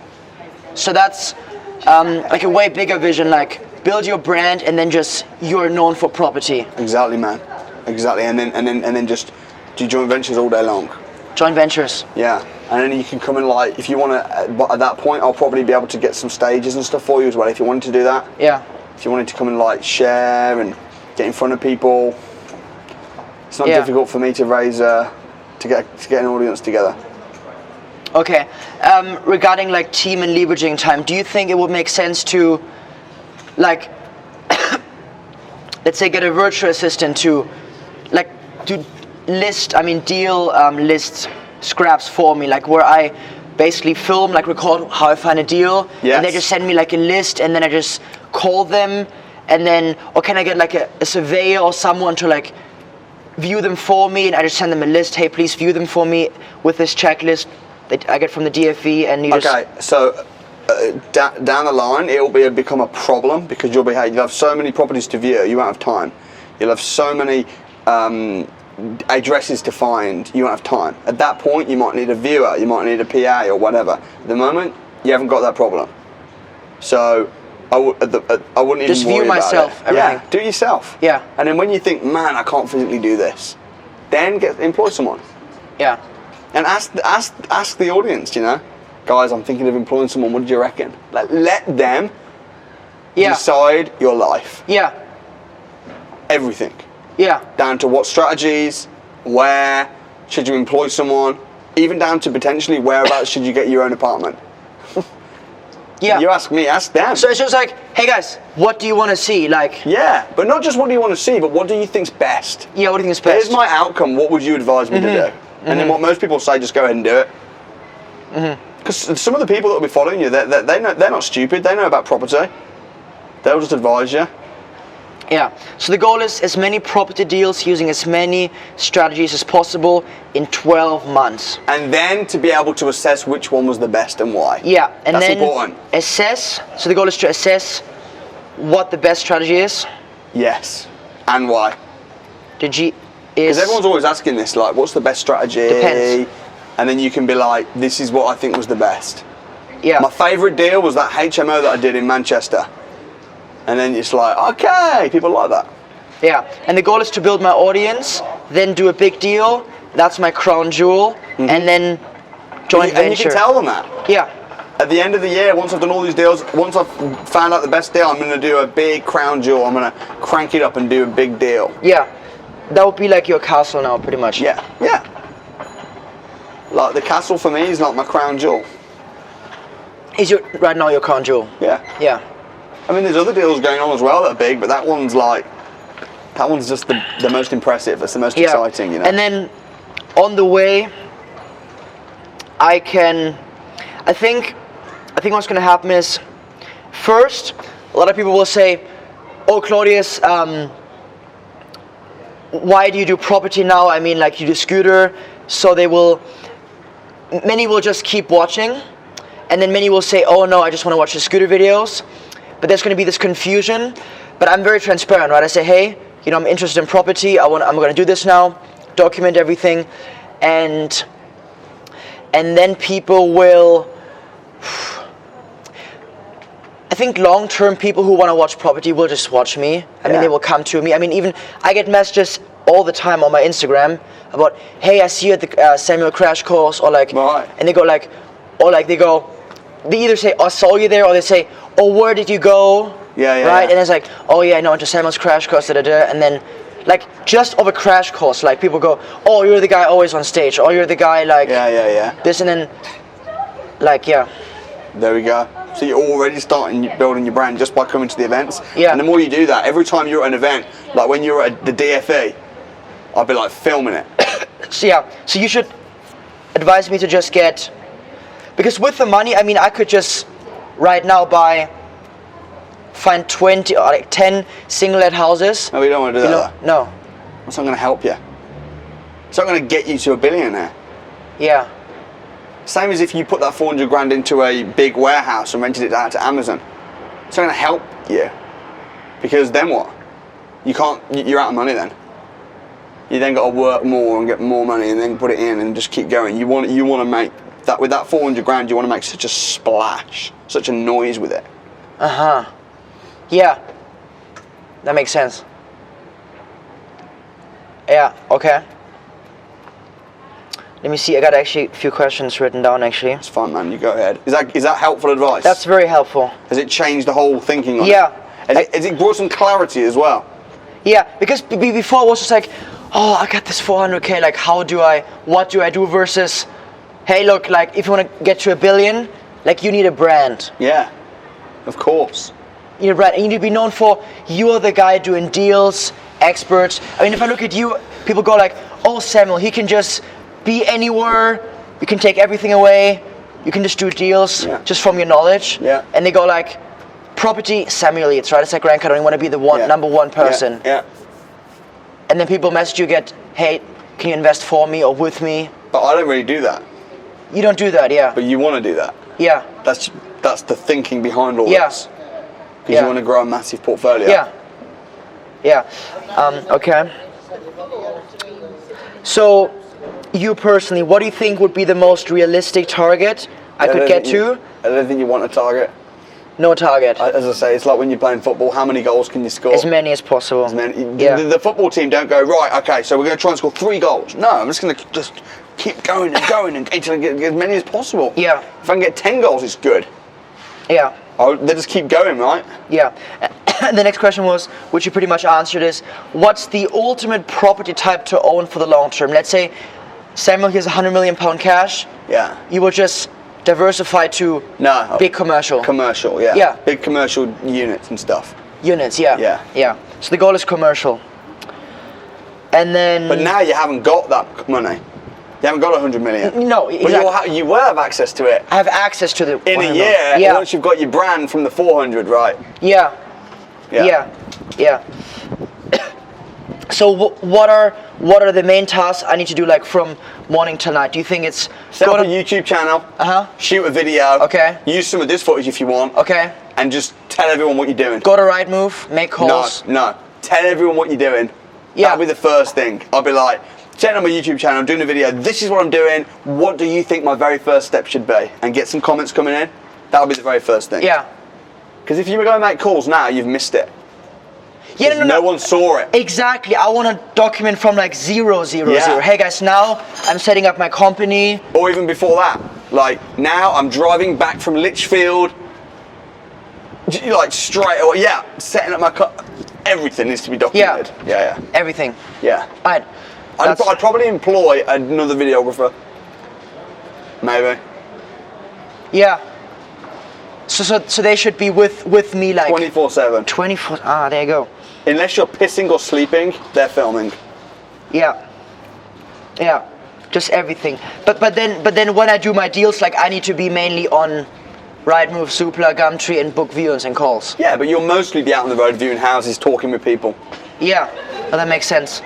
So that's like a way bigger vision. Like, build your brand and then just you're known for property. Exactly, man. Exactly, and then just do joint ventures all day long. Joint ventures. Yeah, and then you can come in like, if you want to, but at that point I'll probably be able to get some stages and stuff for you as well if you wanted to do that. Yeah. If you wanted to come and like share and get in front of people, it's not difficult for me to raise to get an audience together. Okay. Regarding like team and leveraging time, do you think it would make sense to, like, let's say, get a virtual assistant to, like, to deal list scraps for me, like where I basically film, like record how I find a deal, and they just send me like a list, and then I just call them, and then, or can I get like a surveyor or someone to like view them for me, and I just send them a list, hey, please view them for me with this checklist that I get from the DFE, and you just... So down the line, it will become a problem because you'll have so many properties to view, you won't have time. You'll have so many addresses to find, you won't have time. At that point, you might need a viewer, you might need a PA or whatever. At the moment, you haven't got that problem. So I wouldn't even just worry view myself, about it. everything. Yeah, do it yourself. Yeah. And then when you think, man, I can't physically do this, then employ someone. Yeah. And ask the audience, you know, guys, I'm thinking of employing someone. What do you reckon? Like, let them decide your life. Yeah. Everything. Yeah. Down to what strategies, where should you employ someone, even down to potentially whereabouts should you get your own apartment. Yeah. You ask me, ask them. So it's just like, hey guys, what do you want to see? Like. Yeah, but not just what do you want to see, but what do you think's best? Yeah, what do you think is best? Here's my outcome. What would you advise me to do? And then what most people say, just go ahead and do it. Because some of the people that will be following you, they're not stupid. They know about property. They'll just advise you. Yeah. So the goal is as many property deals using as many strategies as possible in 12 months. And then to be able to assess which one was the best and why. Yeah. And that's then important. Assess. So the goal is to assess what the best strategy is. Yes. And why. The G is. Because everyone's always asking this, like, what's the best strategy? Depends. and then you can be like, this is what I think was the best. Yeah. My favourite deal was that HMO that I did in Manchester. And then it's like, okay, people like that. Yeah, and the goal is to build my audience, then do a big deal. That's my crown jewel, and then joint venture. And you can tell them that. Yeah. At the end of the year, once I've done all these deals, once I've found out the best deal, I'm going to do a big crown jewel. I'm going to crank it up and do a big deal. Yeah. That would be like your castle now, pretty much. Yeah, yeah. Like the castle for me is like my crown jewel. Is your right now your crown jewel? Yeah. Yeah. I mean, there's other deals going on as well that are big, but that one's just the most impressive. It's the most exciting, you know. And then on the way, I think what's going to happen is, first, a lot of people will say, oh, Claudius, why do you do property now? I mean, like, you do scooter. So many will just keep watching. And then many will say, oh, no, I just want to watch the scooter videos. But there's going to be this confusion. But I'm very transparent, right? I say, hey, you know, I'm interested in property. I'm going to do this now, document everything. And then people will, I think long-term people who want to watch property will just watch me. I mean, they will come to me. I mean, even I get messages all the time on my Instagram about, hey, I see you at the Samuel crash course, or like, and they go like, they either say, oh, I saw you there, or they say, oh, where did you go? Right? And it's like, oh yeah, I know, into Samuel's crash course, and then, like, just of a crash course, like, people go, oh, you're the guy always on stage, or you're the guy, like, this, and then, like, There we go. So you're already starting building your brand just by coming to the events. Yeah. And the more you do that, every time you're at an event, like when you're at the DFE, I'll be like filming it. So you should advise me to just get, because with the money, I mean, I could just right now find 20 or like 10 single-let houses. No, we don't want to do that. No. That's not going to help you. It's not going to get you to a billionaire. Yeah. Same as if you put that 400 grand into a big warehouse and rented it out to Amazon. It's not going to help you. Because then what? You're out of money then. You then got to work more and get more money and then put it in and just keep going. You want to make that, with that 400 grand, you want to make such a splash, such a noise with it. Yeah. That makes sense. Yeah, okay. Let me see, I got actually a few questions written down actually. It's fine, man, you go ahead. Is that helpful advice? That's very helpful. Has it changed the whole thinking on it? Yeah. Has it brought some clarity as well? Yeah, because before it was just like, oh, I got this 400k, like what do I do versus, hey, look, like if you want to get to $1 billion, like you need a brand. Yeah, of course. You need a brand, and you need to be known for, you're the guy doing deals, experts. I mean, if I look at you, people go like, oh, Samuel, he can just be anywhere, you can take everything away, you can just do deals just from your knowledge. Yeah. And they go like, property, Samuel Leeds, right? It's like Grant Cardone, you want to be the number one person. Yeah. And then people message you, hey, can you invest for me or with me? But I don't really do that. You don't do that, yeah. But you want to do that. Yeah. That's the thinking behind all this. Because you want to grow a massive portfolio. Yeah. Okay. So, you personally, what do you think would be the most realistic target I could get to? I don't think you want a target. No target. As I say, it's like when you're playing football, how many goals can you score? As many as possible. The football team don't go, right, okay, so we're going to try and score 3 goals. No, I'm just going to just keep going and going and get as many as possible. Yeah. If I can get 10 goals, it's good. Yeah. They just keep going, right? Yeah. The next question was, which you pretty much answered, is what's the ultimate property type to own for the long term? Let's say Samuel, here's £100 million cash. Yeah. You will just diversify to big commercial. Commercial, yeah. Yeah. Big commercial units and stuff. Units, yeah. So the goal is commercial. And then. But now you haven't got that money. You haven't got 100 million. No, exactly. But you will have access to it. I have access to the. In a year, once you've got your brand from the 400, right? Yeah. So what are the main tasks I need to do, like from morning till night? Do you think it's set up a YouTube channel? Shoot a video. Okay. Use some of this footage if you want. Okay. And just tell everyone what you're doing. Go to Rightmove, make calls. No. Tell everyone what you're doing. Yeah. That'll be the first thing. I'll be like, setting up my YouTube channel, doing a video, this is what I'm doing, what do you think my very first step should be? And get some comments coming in, that'll be the very first thing. Yeah. Because if you were going to make calls now, you've missed it. Yeah, no one saw it. Exactly. I want to document from like 0, 0, Yeah. 0. Hey guys, now I'm setting up my company. Or even before that. Like, now I'm driving back from Lichfield, like straight away, yeah, setting up my everything needs to be documented. Yeah. Everything. Yeah. Alright. I'd probably employ another videographer. Maybe. Yeah. So they should be with me like 24/7. 24. Ah, there you go. Unless you're pissing or sleeping, they're filming. Yeah. Yeah. Just everything. But then when I do my deals, like I need to be mainly on Rightmove, Zoopla, Gumtree, and book viewings and calls. Yeah, but you'll mostly be out on the road viewing houses, talking with people. Yeah, well, that makes sense.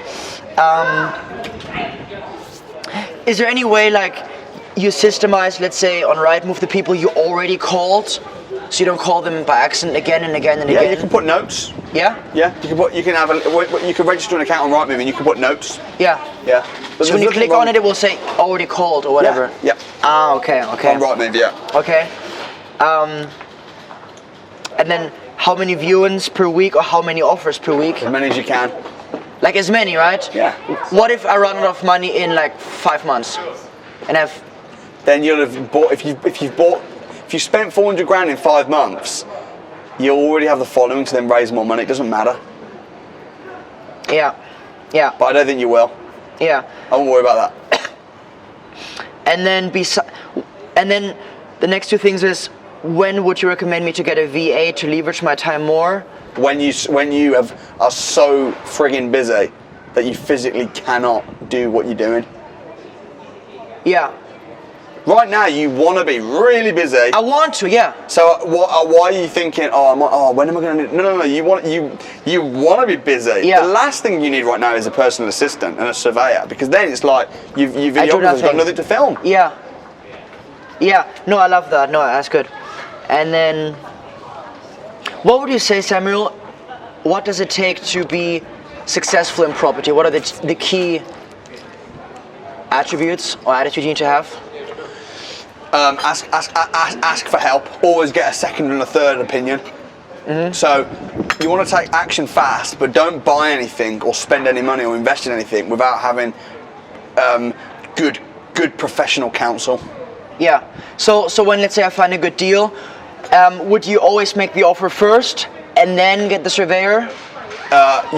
Is there any way like you systemize, let's say on Rightmove, the people you already called, so you don't call them by accident again and again and Yeah, again? you can put notes. Yeah. Yeah, you can register an account on Rightmove and you can put notes. Yeah. Yeah. But So when you click on it, it will say already called or whatever. Yeah. Ah, okay. On Rightmove, yeah. Okay. And then how many viewings per week or how many offers per week? As many as you can. Like as many, right? Yeah. What if I run out of money in like 5 months and have? Then you'll have bought if you spent 400 grand in 5 months, you already have the following to then raise more money. It doesn't matter. Yeah. Yeah. But I don't think you will. Yeah. I won't worry about that. And then the next two things is, when would you recommend me to get a VA to leverage my time more? When you are so friggin' busy that you physically cannot do what you're doing. Yeah. Right now, you want to be really busy. I want to, yeah. So why are you thinking? When am I going to? No. You want to be busy. Yeah. The last thing you need right now is a personal assistant and a surveyor, because then it's like you've I do videographer's got nothing. nothing to film. Yeah. Yeah. No, I love that. No, that's good. And then, what would you say, Samuel? What does it take to be successful in property? What are the key attributes or attitudes you need to have? Ask for help. Always get a second and a third opinion. Mm-hmm. So you want to take action fast, but don't buy anything or spend any money or invest in anything without having good professional counsel. Yeah. So when, let's say, I find a good deal, would you always make the offer first and then get the surveyor? For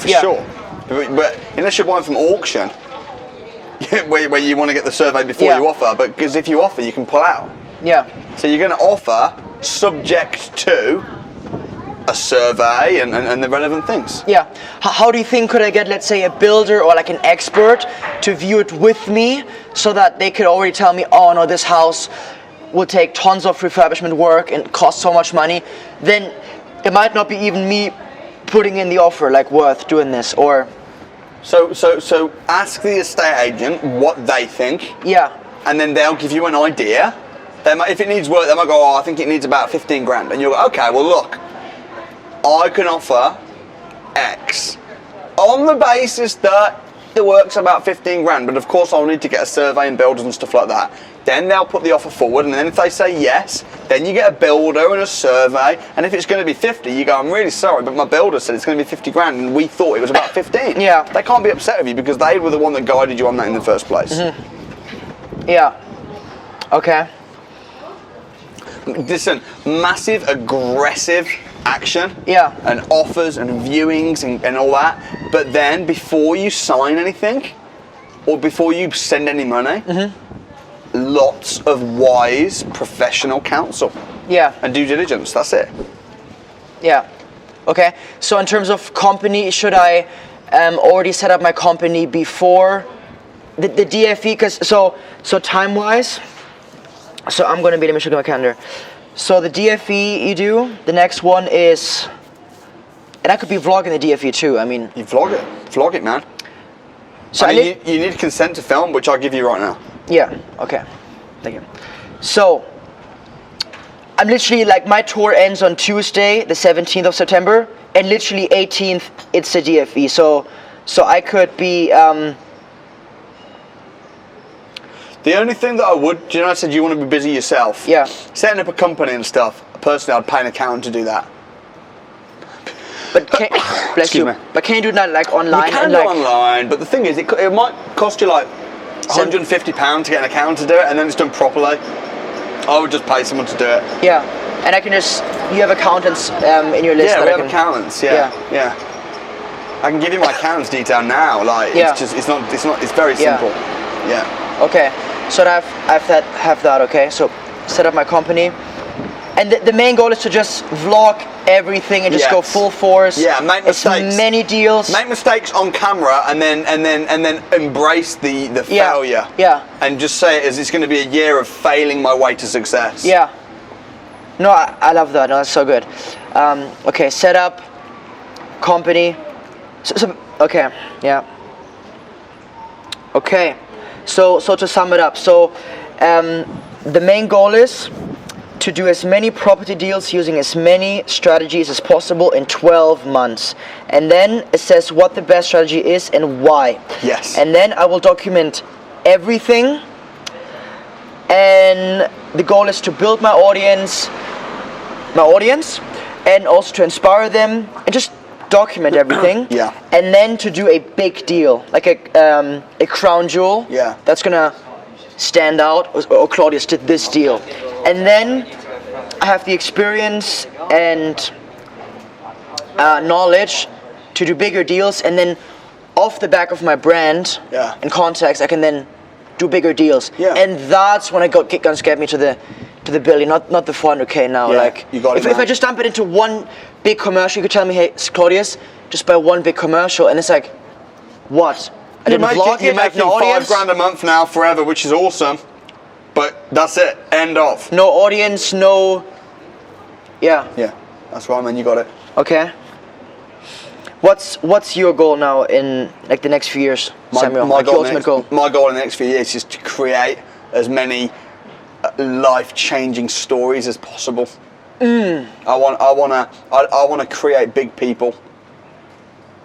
sure. But unless you're buying from auction, where you want to get the survey before you offer, but because if you offer, you can pull out. Yeah. So you're going to offer subject to a survey and the relevant things. Yeah. How do you think could I get, let's say, a builder or like an expert to view it with me, so that they could already tell me, oh no, this house will take tons of refurbishment work and cost so much money? Then it might not be even me putting in the offer like worth doing this, or. So ask the estate agent what they think. Yeah. And then they'll give you an idea. If it needs work, they might go, I think it needs about 15 grand. And you'll go, okay, well look, I can offer X on the basis that the work's about 15 grand, but of course I'll need to get a survey and builders and stuff like that. Then they'll put the offer forward, and then if they say yes, then you get a builder and a survey, and if it's going to be 50, you go, I'm really sorry, but my builder said it's going to be 50 grand and we thought it was about 15. Yeah. They can't be upset with you because they were the one that guided you on that in the first place. Mm-hmm. Yeah. Okay. Listen, massive aggressive action, and offers and viewings and all that, but then before you sign anything or before you send any money, lots of wise professional counsel and due diligence. That's it. Yeah. Okay. So in terms of company, should I already set up my company before the DFE? Because so time wise, so I'm going to be, let me check my calendar. So the DFE you do, the next one is, and I could be vlogging the DFE too. I mean, You vlog it, man. So you need consent to film, which I'll give you right now. Yeah. Okay. Thank you. So I'm literally like, my tour ends on Tuesday, the 17th of September, and literally 18th it's the DFE. So I could be. The only thing that I would, do you know, I said you want to be busy yourself. Yeah. Setting up a company and stuff. Personally, I'd pay an accountant to do that. But can, bless Excuse you. me. But can you do that like online? You can and do like, online, but the thing is, it might cost you like £150 to get an accountant to do it, and then it's done properly. I would just pay someone to do it. Yeah, and I can just. You have accountants in your list. Yeah, that we I have can- accountants. Yeah. I can give you my accountant's detail now. Like, Yeah. it's very Yeah. simple. Yeah. Okay, so I have that. Okay, so set up my company, and the main goal is to just vlog everything and just go Yes. full force. Yeah, make mistakes. As many deals. Make mistakes on camera, and then embrace the failure. Yeah. And just say it as it's going to be a year of failing my way to success. Yeah. No, I love that. No, that's so good. Okay, set up company. So okay, yeah. Okay, so to sum it up, so the main goal is to do as many property deals using as many strategies as possible in 12 months, and then assess what the best strategy is and why. Yes. And then I will document everything, and the goal is to build my audience, and also to inspire them and just document everything. Yeah. And then to do a big deal, like a crown jewel. Yeah. That's gonna stand out. Or Claudius did this deal, and then I have the experience and knowledge to do bigger deals, and then off the back of my brand Yeah. and contacts, I can then do bigger deals. Yeah. And that's when gonna get me to the billion, not the 400K now. Yeah, Like you got it, if I man. just dump it into one big commercial, you could tell me, hey, Claudius, just buy one big commercial, and it's like, what? I You're didn't vlog making, it, I have no $5 audience. grand a month now forever, which is awesome. But that's it. End of. No audience, no. Yeah. Yeah, that's right, man. You got it. Okay. What's your goal now in like the next few years, Samuel? Like your ultimate goal. My goal in the next few years is to create as many life-changing stories as possible. I want to create big people,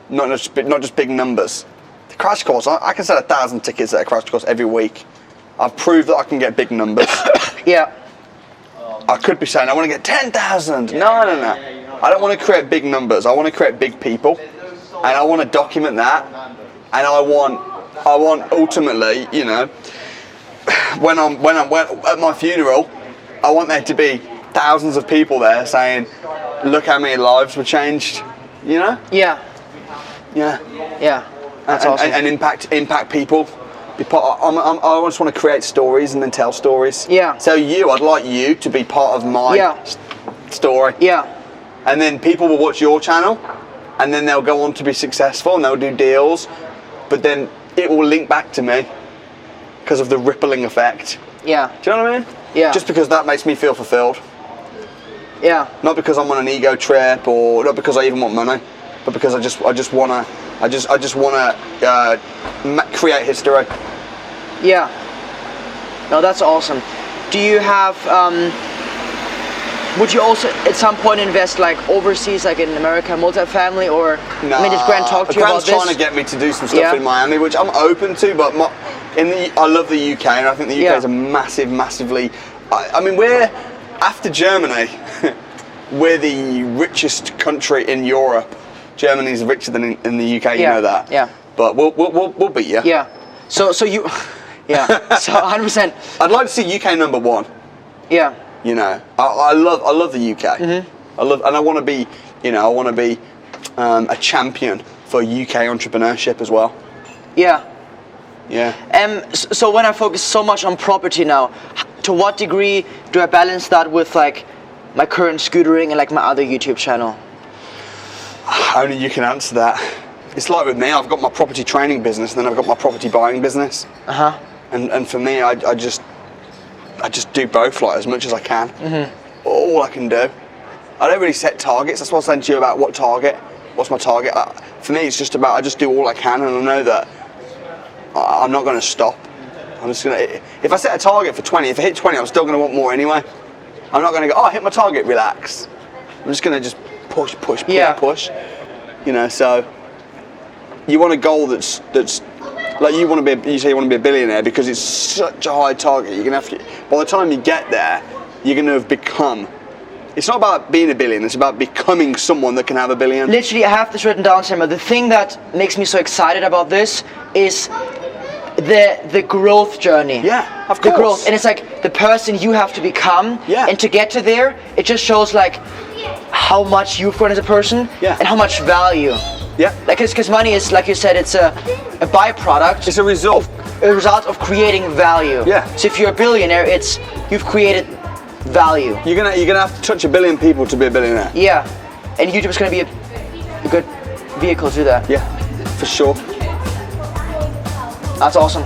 not just big numbers. The crash course, I can sell 1,000 tickets at a crash course every week. I've proved that I can get big numbers. Yeah. I could be saying I want to get 10,000. No. I don't want to create big numbers. I want to create big people, and I want to document that. And I want ultimately, you know, when I'm at my funeral, I want there to be thousands of people there saying, "Look how many lives were changed." You know? Yeah. Yeah. Yeah. That's awesome. And impact people. Be part. I just want to create stories and then tell stories. Yeah. So I'd like you to be part of my story. Yeah. And then people will watch your channel, and then they'll go on to be successful, and they'll do deals, but then it will link back to me because of the rippling effect. Yeah. Do you know what I mean? Yeah. Just because that makes me feel fulfilled. Yeah. Not because I'm on an ego trip, or not because I even want money, but because I just wanna create history. Yeah. No, that's awesome. Do you have? Would you also at some point invest like overseas, like in America, multifamily, or I mean, did Grant talk to you about Grant's this? trying to get me to do some stuff Yeah. in Miami, which I'm open to, but I love the UK, and I think the UK is a massively. I mean, after Germany, we're the richest country in Europe. Germany's richer than in the UK, you know that. Yeah. But we'll beat you. Yeah. So you. Yeah. So 100%. I'd like to see UK number one. Yeah. You know, I love the UK. Mm-hmm. I want to be, a champion for UK entrepreneurship as well. Yeah. Yeah. So when I focus so much on property now, to what degree do I balance that with like my current scootering and like my other YouTube channel? Only you can answer that. It's like with me, I've got my property training business, and then I've got my property buying business. Uh-huh. And for me, I just do both, like as much as I can. Mm-hmm. All I can do. I don't really set targets. That's what I was saying to you about what's my target. For me, it's just about I just do all I can, and I know that I'm not going to stop. I'm just going to, if I set a target for 20, if I hit 20, I'm still going to want more anyway. I'm not going to go, I hit my target, relax. I'm just going to push, Yeah. push. You know, so you want a goal that's like you want to be. You say you want to be a billionaire because it's such a high target. You're gonna have to. By the time you get there, you're gonna have become. It's not about being a billion. It's about becoming someone that can have a billion. Literally, I have this written down, Samuel. The thing that makes me so excited about this is the growth journey. Yeah, of The course. growth, and it's like the person you have to become. Yeah. And to get to there, it just shows like how much you've grown as a person. Yeah. And how much value. Yeah. Like, because money is, like you said, it's a byproduct. It's a result. A result of creating value. Yeah. So if you're a billionaire, it's you've created value. You're gonna have to touch 1 billion people to be a billionaire. Yeah. And YouTube's gonna be a good vehicle to do that. Yeah, for sure. That's awesome.